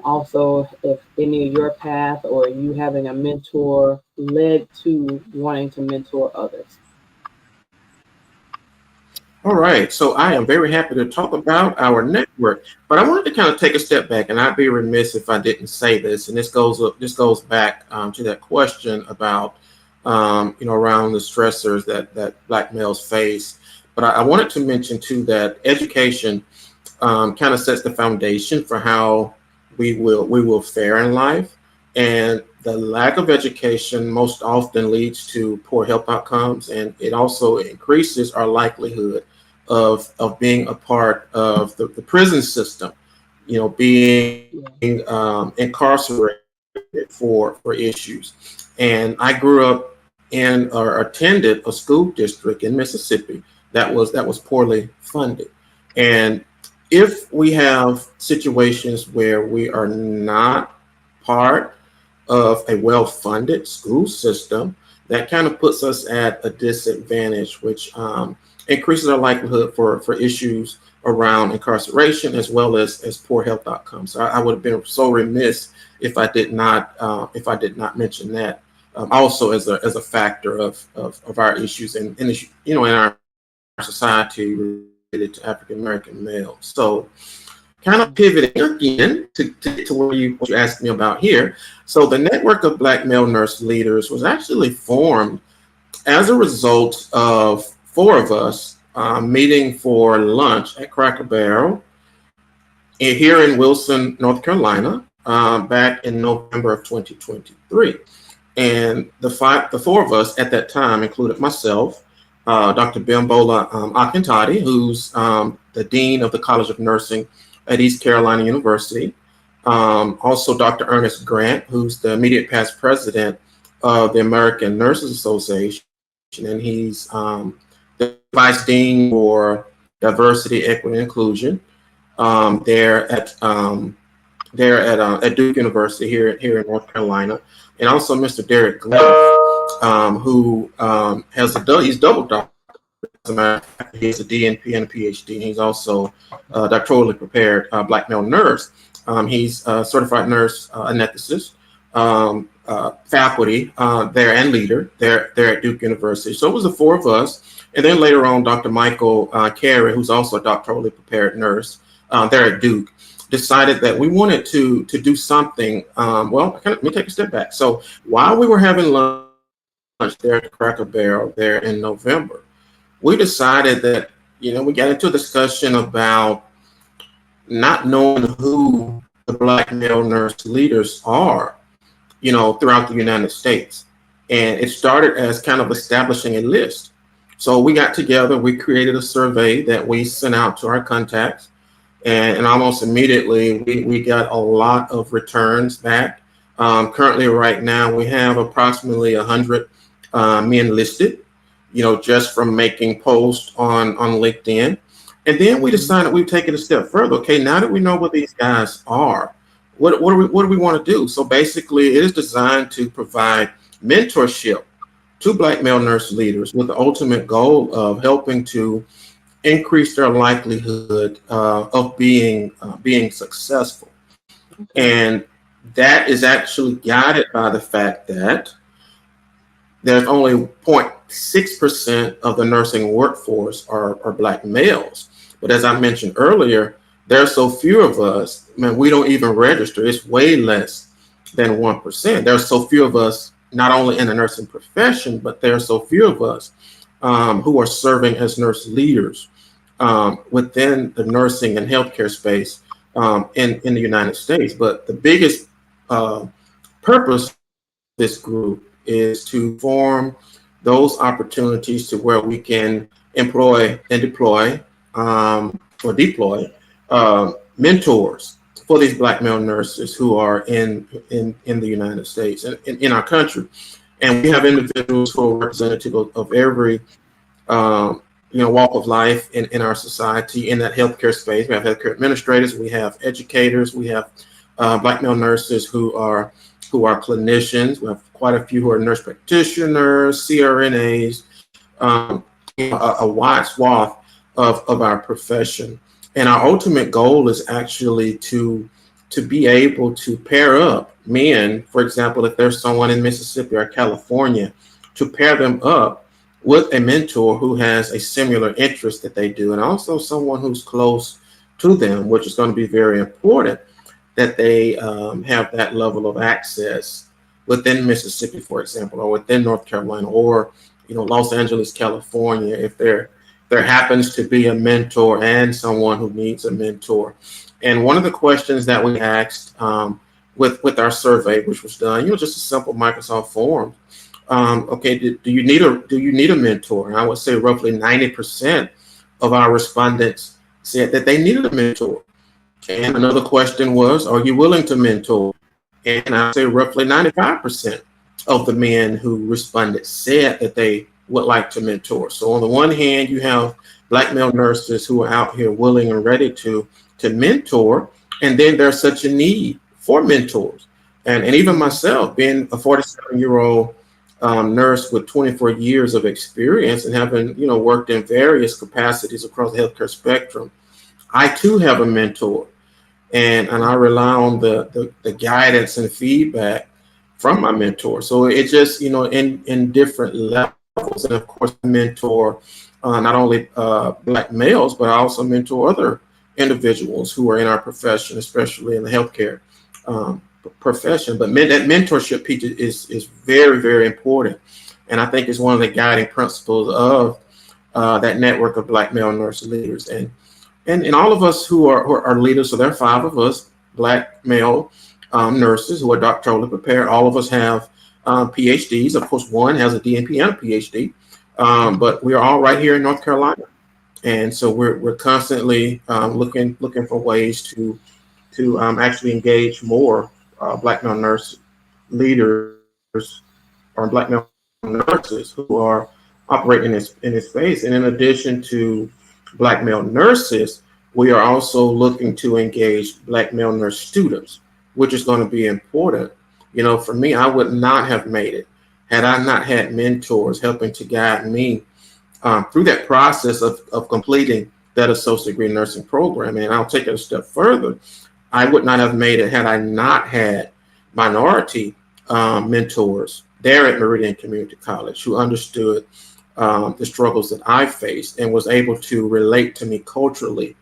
also if any of your path or you having a mentor led to wanting to mentor others. All right, so I am very happy to talk about our network, but I wanted to kind of take a step back, and I'd be remiss if I didn't say this. And this goes back to that question about around the stressors that Black males face. But I wanted to mention too that education kind of sets the foundation for how we will fare in life, and the lack of education most often leads to poor health outcomes, and it also increases our likelihood of being a part of the prison system, being incarcerated for issues. And I grew up in or attended a school district in Mississippi that was poorly funded. And if we have situations where we are not part of a well-funded school system, that kind of puts us at a disadvantage, which increases our likelihood for issues around incarceration as well as poor health outcomes. I would have been so remiss if I did not mention that also as a factor of our issues in our society related to African American males. So kind of pivoting again to what you asked me about here. So the network of Black male nurse leaders was actually formed as a result of four of us meeting for lunch at Cracker Barrel here in Wilson, North Carolina, back in November of 2023. And the four of us at that time included myself, Dr. Bimbola Akintadi, who's the Dean of the College of Nursing at East Carolina University. Also Dr. Ernest Grant, who's the immediate past president of the American Nurses Association, and he's the Vice Dean for Diversity, Equity, and Inclusion there at Duke University here in North Carolina, and also Mr. Derek Gleff, who he's double doctor. As a matter of fact, he's a DNP and a PhD, and he's also a doctorally prepared Black male nurse. He's a certified nurse anesthetist, faculty there and leader there at Duke University. So it was the four of us. And then later on, Dr. Michael Carey, who's also a doctorally prepared nurse there at Duke, decided that we wanted to do something. Let me take a step back. So while we were having lunch there at Cracker Barrel there in November, we decided that, we got into a discussion about not knowing who the Black male nurse leaders are, throughout the United States. And it started as kind of establishing a list. So we got together, we created a survey that we sent out to our contacts, and almost immediately we got a lot of returns back. Currently right now we have approximately 100 men listed just from making posts on LinkedIn. And then we decided we'd take it a step further. Okay, now that we know what these guys are, what do we want to do? So basically, it is designed to provide mentorship to Black male nurse leaders with the ultimate goal of helping to increase their likelihood of being successful. And that is actually guided by the fact that there's only 0.6% of the nursing workforce are Black males. But as I mentioned earlier, there are so few of us, man, we don't even register. It's way less than 1%. There are so few of us, not only in the nursing profession, but there are so few of us who are serving as nurse leaders within the nursing and healthcare space in the United States. But the biggest purpose of this group is to form those opportunities to where we can employ and deploy mentors for these Black male nurses who are in the United States and in our country. And we have individuals who are representative of every walk of life in our society in that healthcare space. We have healthcare administrators, we have educators, we have Black male nurses who are clinicians. We have quite a few who are nurse practitioners, CRNAs, a wide swath of our profession. And our ultimate goal is actually to be able to pair up men, for example, if there's someone in Mississippi or California, to pair them up with a mentor who has a similar interest that they do, and also someone who's close to them, which is going to be very important that they have that level of access within Mississippi, for example, or within North Carolina, or Los Angeles, California, if there happens to be a mentor and someone who needs a mentor. And one of the questions that we asked with our survey, which was done, just a simple Microsoft form, okay, do you need a mentor? And I would say roughly 90% of our respondents said that they needed a mentor. And another question was, are you willing to mentor? And I'd say roughly 95% of the men who responded said that they would like to mentor. So on the one hand, you have Black male nurses who are out here willing and ready to mentor, and then there's such a need for mentors. And even myself, being a 47-year-old nurse with 24 years of experience and having worked in various capacities across the healthcare spectrum, I too have a mentor, and I rely on the guidance and feedback from my mentor. So it just in different levels, and of course I mentor not only Black males, but I also mentor other individuals who are in our profession, especially in the healthcare profession. But that mentorship piece is very, very important, and I think it's one of the guiding principles of that network of Black male nurse leaders. And all of us who are leaders, so there are 5 of us, Black male nurses who are doctorally prepared. All of us have PhDs. Of course, one has a DNP and a PhD, but we are all right here in North Carolina. And so we're constantly looking for ways to actually engage more Black male nurse leaders or Black male nurses who are operating in this space. And in addition to Black male nurses, we are also looking to engage Black male nurse students, which is going to be important. For me, I would not have made it had I not had mentors helping to guide me through that process of completing that associate degree nursing program. And I'll take it a step further. I would not have made it had I not had minority mentors there at Meridian Community College who understood the struggles that I faced and was able to relate to me culturally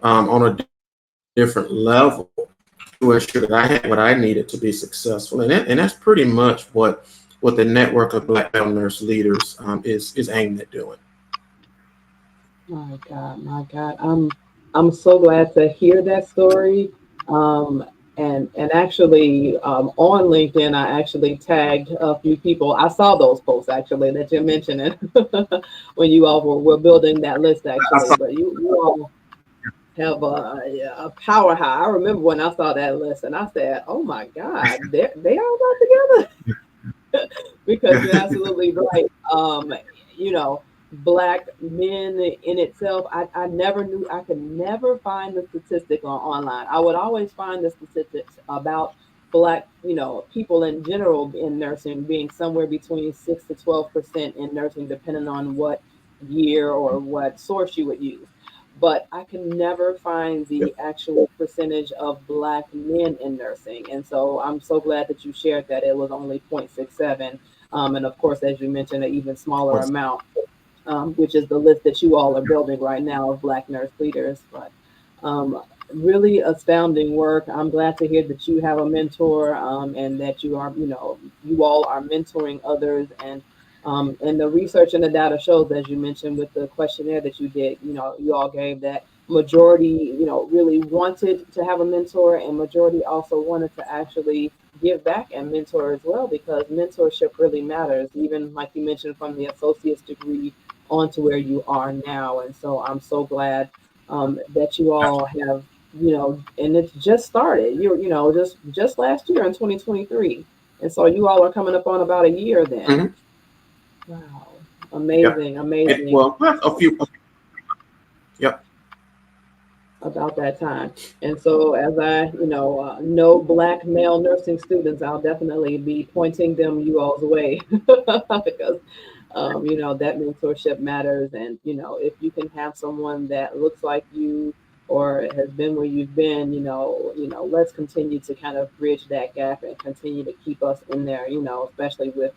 on a different level to ensure that I had what I needed to be successful. And that's pretty much what the network of Black male nurse leaders is aimed at doing. My God. I'm so glad to hear that story. And actually on LinkedIn, I actually tagged a few people. I saw those posts actually that you're mentioning when you all were building that list actually. But you all have a powerhouse. I remember when I saw that list and I said, "Oh my God, they all got together." Because you're absolutely right. Black men in itself. I never knew. I could never find the statistic online. I would always find the statistics about Black, people in general in nursing being somewhere between 6 to 12% in nursing, depending on what year or what source you would use. But I can never find the actual percentage of Black men in nursing. And so I'm so glad that you shared that it was only 0.67. And of course, as you mentioned, an even smaller amount, which is the list that you all are building right now of Black nurse leaders. But um, really astounding work. I'm glad to hear that you have a mentor, and that you all are mentoring others. And the research and the data shows, as you mentioned with the questionnaire that you did, you all gave that majority, really wanted to have a mentor, and majority also wanted to actually give back and mentor as well, because mentorship really matters, even like you mentioned, from the associate's degree on to where you are now. And so I'm so glad that you all have, and it's just started. Just last year in 2023, and so you all are coming up on about a year then. Mhm. Wow, Yep. amazing, amazing. Well, a few. Yep. About that time. And so, as I, know Black male nursing students, I'll definitely be pointing them you all's way because, that mentorship matters. And, if you can have someone that looks like you or has been where you've been, let's continue to kind of bridge that gap and continue to keep us in there, especially with,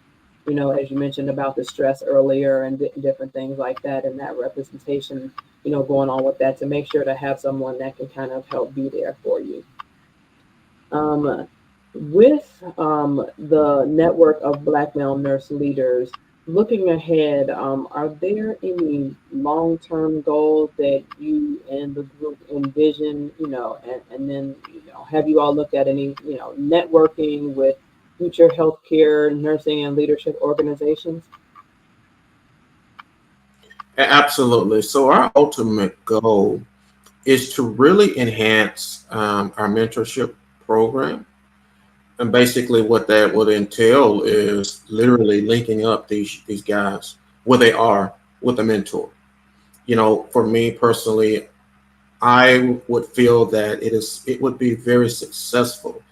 as you mentioned about the stress earlier and different things like that, and that representation, going on with that, to make sure to have someone that can kind of help be there for you. With the network of Black male nurse leaders, looking ahead, are there any long-term goals that you and the group envision, and then, have you all looked at any, networking with future healthcare, nursing, and leadership organizations? Absolutely. So our ultimate goal is to really enhance our mentorship program. And basically what that would entail is literally linking up these guys where they are with a mentor. For me personally, I would feel that it would be very successful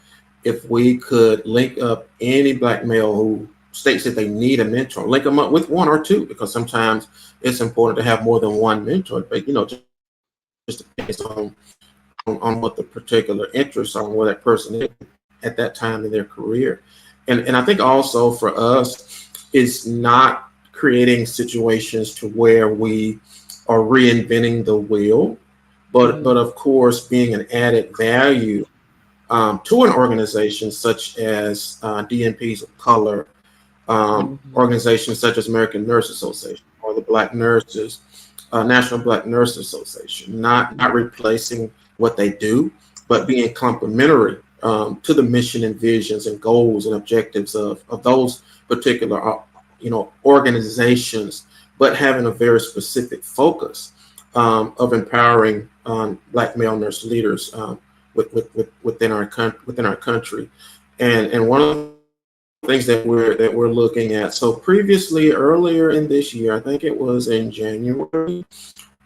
if we could link up any Black male who states that they need a mentor, link them up with one or two, because sometimes it's important to have more than one mentor. But just depends on what the particular interests are, where that person is at that time in their career. And I think also for us, it's not creating situations to where we are reinventing the wheel, but of course being an added value to an organization such as DNPs of color, organizations such as American Nurse Association or the Black Nurses, National Black Nurse Association, not replacing what they do, but being complementary to the mission and visions and goals and objectives of those particular organizations, but having a very specific focus of empowering Black male nurse leaders within our country. And one of the things that we're looking at. So previously, earlier in this year, I think it was in January,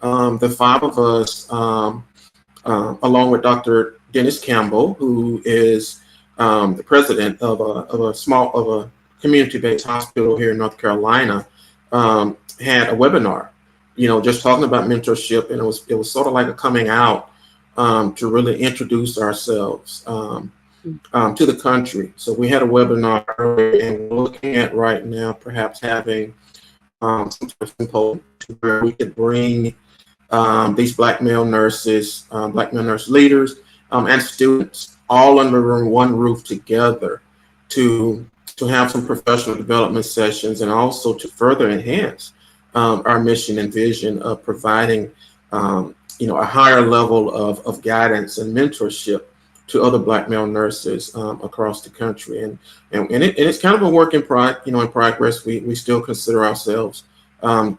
the five of us, along with Dr. Dennis Campbell, who is the president of a community-based hospital here in North Carolina, had a webinar, just talking about mentorship, and it was sort of like a coming out to really introduce ourselves to the country. So we had a webinar earlier, and we're looking at right now perhaps having some sort of symposium where we could bring these Black male nurses, Black male nurse leaders, and students all under one roof together to have some professional development sessions, and also to further enhance our mission and vision of providing a higher level of guidance and mentorship to other Black male nurses across the country. And it's kind of a work in progress. We still consider ourselves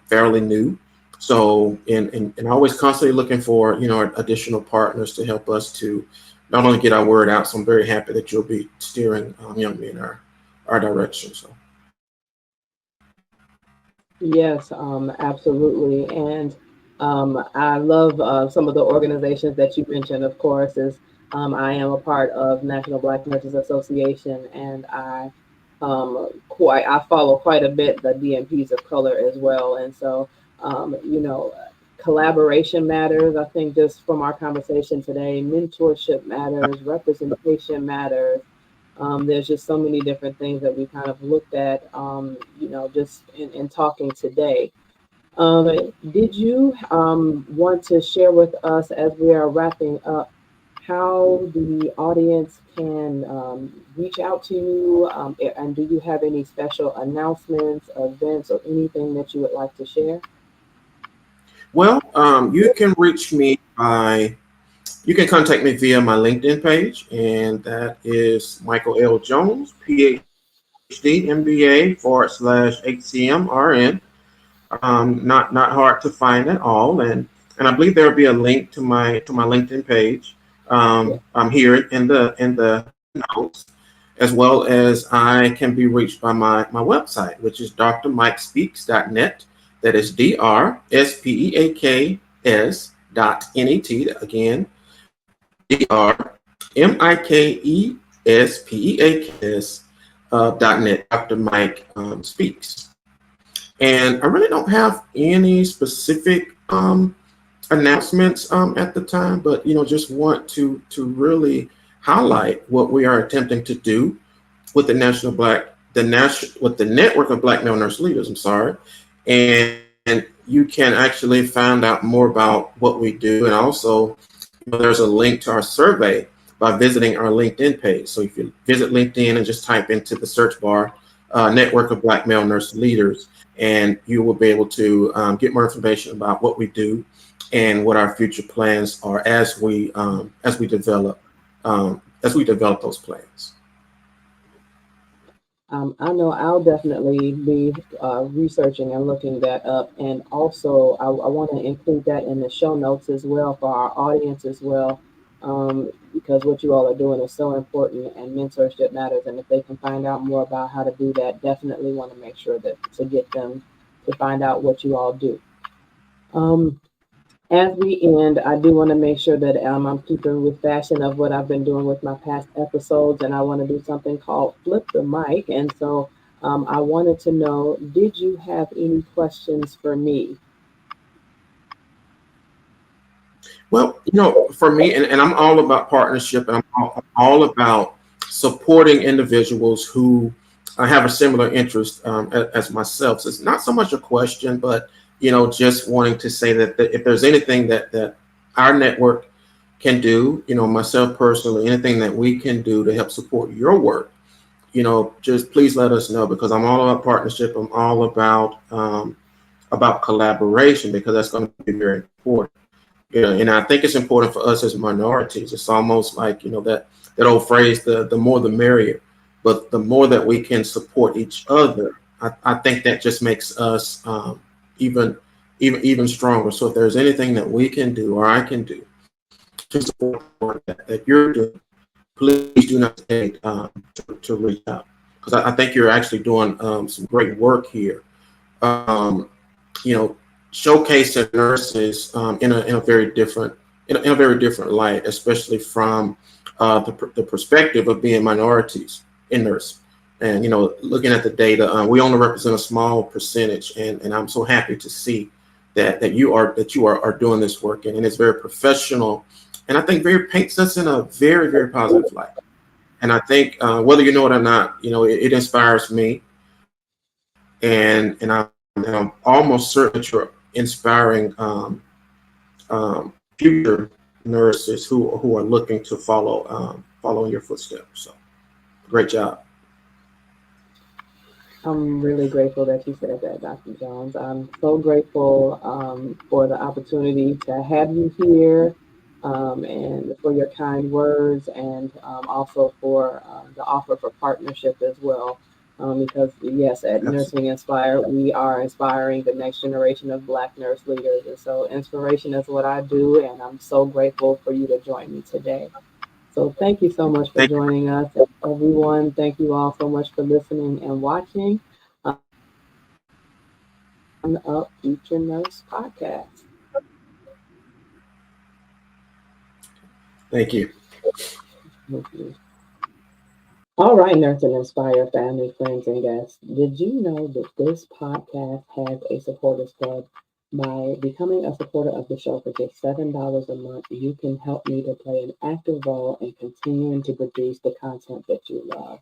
fairly new. So, and always constantly looking for, additional partners to help us to not only get our word out. So I'm very happy that you'll be steering young men in our direction. So. Yes, absolutely. And I love some of the organizations that you mentioned, of course, is I am a part of National Black Nurses Association, and I follow quite a bit the DNPs of color as well. And so, you know, collaboration matters. I think just from our conversation today, mentorship matters, representation matters. There's just so many different things that we kind of looked at, just in talking today. Did you want to share with us as we are wrapping up how the audience can reach out to you? And do you have any special announcements, events, or anything that you would like to share? Well, you can reach me by you can contact me via my LinkedIn page, and that is Michael L. Jones, PhD, MBA /HCMRN. Not hard to find at all, and I believe there will be a link to my LinkedIn page. Yeah. I'm here in the notes, as well as I can be reached by my website, which is drmikespeaks.net. That is DRSPEAKS.net. Again, DRMIKESPEAKS .net. Dr. Mike Speaks. And I really don't have any specific announcements at the time, but just want to really highlight what we are attempting to do with with the network of Black male nurse leaders. I'm sorry, and you can actually find out more about what we do, and also there's a link to our survey by visiting our LinkedIn page. So if you visit LinkedIn and just type into the search bar, network of Black male nurse leaders, and you will be able to get more information about what we do and what our future plans are as we develop those plans. I know I'll definitely be researching and looking that up. And also, I want to include that in the show notes as well for our audience as well, because what you all are doing is so important and mentorship matters. And if they can find out more about how to do that, definitely want to make sure that to get them to find out what you all do. Um, as we end, I do want to make sure that I'm keeping with fashion of what I've been doing with my past episodes, and I want to do something called flip the mic. And so I wanted to know, did you have any questions for me? Well, for me, and I'm all about partnership, and I'm all about supporting individuals who have a similar interest as myself. So it's not so much a question, but just wanting to say that if there's anything that our network can do, myself personally, anything that we can do to help support your work, just please let us know, because I'm all about partnership. I'm all about collaboration, because that's going to be very important. And I think it's important for us as minorities. It's almost like, that old phrase, the more the merrier. But the more that we can support each other, I think that just makes us even stronger. So if there's anything that we can do or I can do to support that you're doing, please do not hesitate to reach out. Because I think you're actually doing some great work here. Um, you know, Showcasing nurses in a very different in a very different light, especially from the perspective of being minorities in nursing. And looking at the data, we only represent a small percentage, and I'm so happy to see that you are doing this work, and it's very professional, and I think very paints us in a very, very positive light. And I think whether you know it or not, it inspires me, and I'm almost certain that you're inspiring future nurses who are looking to follow in your footsteps. So great job. I'm really grateful that you said that, Dr. Jones. I'm so grateful for the opportunity to have you here, and for your kind words, and also for the offer for partnership as well. Because, yes, at Nursing Inspired, we are inspiring the next generation of Black nurse leaders. And so, inspiration is what I do, and I'm so grateful for you to join me today. So thank you so much for Thank you. joining us. And everyone, thank you all so much for listening and watching. Up Future Nurse podcast. Thank you. All right, Nursing Inspired family, friends, and guests. Did you know that this podcast has a supporters club? By becoming a supporter of the show for just $7 a month, you can help me to play an active role in continuing to produce the content that you love.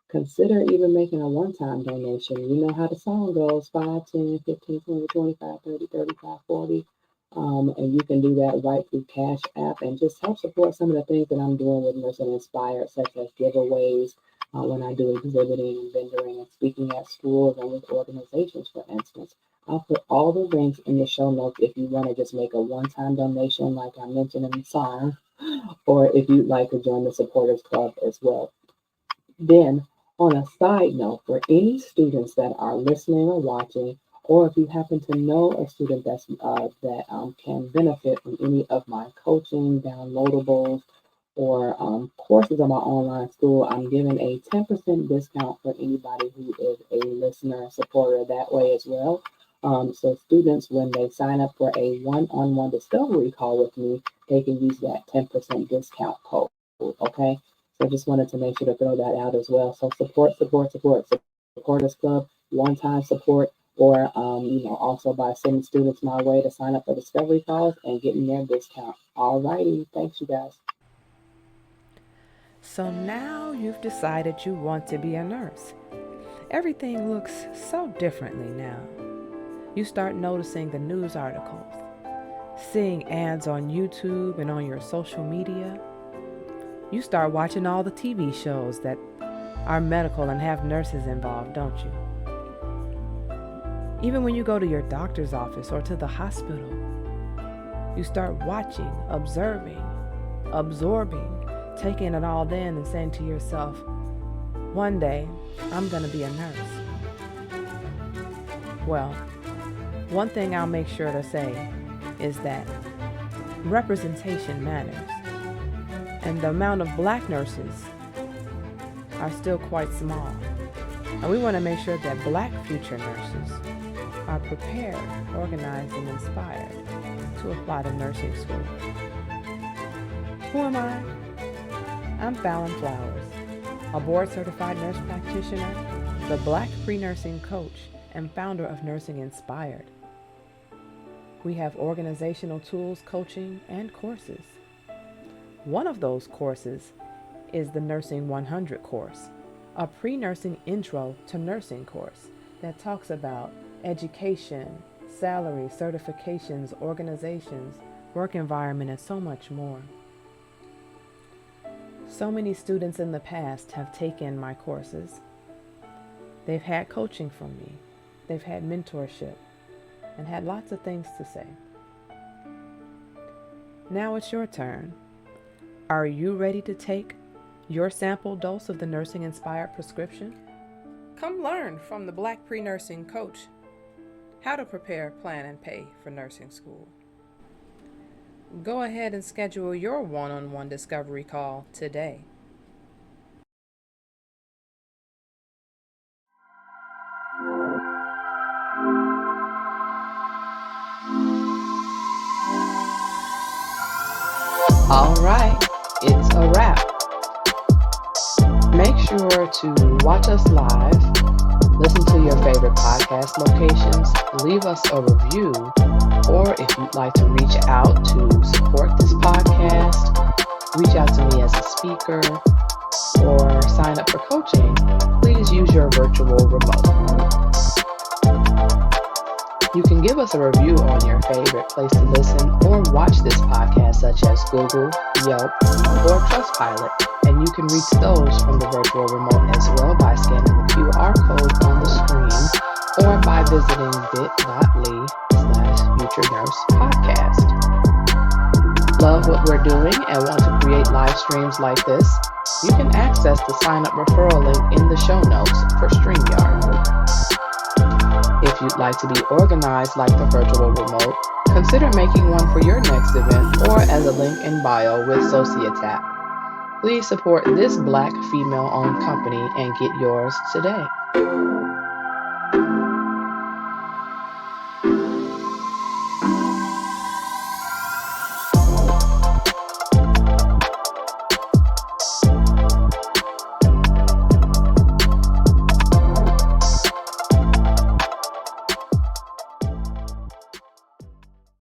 Consider even making a one-time donation. You know how the song goes, 5, 10, 15, 20, 25, 30, 35, 40. And you can do that right through Cash App and just help support some of the things that I'm doing with Nursing Inspired, such as giveaways, when I do exhibiting and vendoring and speaking at schools and with organizations, for instance. I'll put all the links in the show notes if you want to just make a one-time donation, like I mentioned in the song, or if you'd like to join the Supporters Club as well. Then, on a side note, for any students that are listening or watching, or if you happen to know a student that can benefit from any of my coaching, downloadables, or courses on my online school, I'm giving a 10% discount for anybody who is a listener supporter that way as well. So students, when they sign up for a one-on-one discovery call with me, they can use that 10% discount code, okay? So just wanted to make sure to throw that out as well. So Supporters Club, one-time support, or also by sending students my way to sign up for discovery calls and getting their discount. All righty, thanks you guys. So now you've decided you want to be a nurse. Everything looks so differently now. You start noticing the news articles, seeing ads on YouTube and on your social media. You start watching all the TV shows that are medical and have nurses involved, don't you? Even when you go to your doctor's office or to the hospital, you start watching, observing, absorbing, taking it all in and saying to yourself, one day I'm going to be a nurse. Well, one thing I'll make sure to say is that representation matters. And the amount of black nurses are still quite small. And we want to make sure that black future nurses are prepared, organized, and inspired to apply to nursing school. Who am I? I'm Fallon Flowers, a board-certified nurse practitioner, the Black pre-nursing coach, and founder of NursingInspired. We have organizational tools, coaching, and courses. One of those courses is the Nursing 100 course, a pre-nursing intro to nursing course that talks about education, salary, certifications, organizations, work environment, and so much more. So many students in the past have taken my courses. They've had coaching from me. They've had mentorship and had lots of things to say. Now it's your turn. Are you ready to take your sample dose of the Nursing Inspired prescription? Come learn from the Black pre-nursing coach how to prepare, plan, and pay for nursing school. Go ahead and schedule your one-on-one discovery call today. All right, it's a wrap. Make sure to watch us live, listen to your favorite podcast locations, leave us a review, or if you'd like to reach out to support this podcast, reach out to me as a speaker, or sign up for coaching, please use your virtual remote. You can give us a review on your favorite place to listen or watch this podcast, such as Google, Yelp, or Trustpilot, and you can reach those from the virtual remote as well by scanning the QR code on the screen or by visiting bit.ly/FutureNursePodcast. Love what we're doing and want to create live streams like this? You can access the sign-up referral link in the show notes for StreamYard. If you'd like to be organized like the virtual remote, consider making one for your next event or as a link in bio with Societap. Please support this Black female-owned company and get yours today.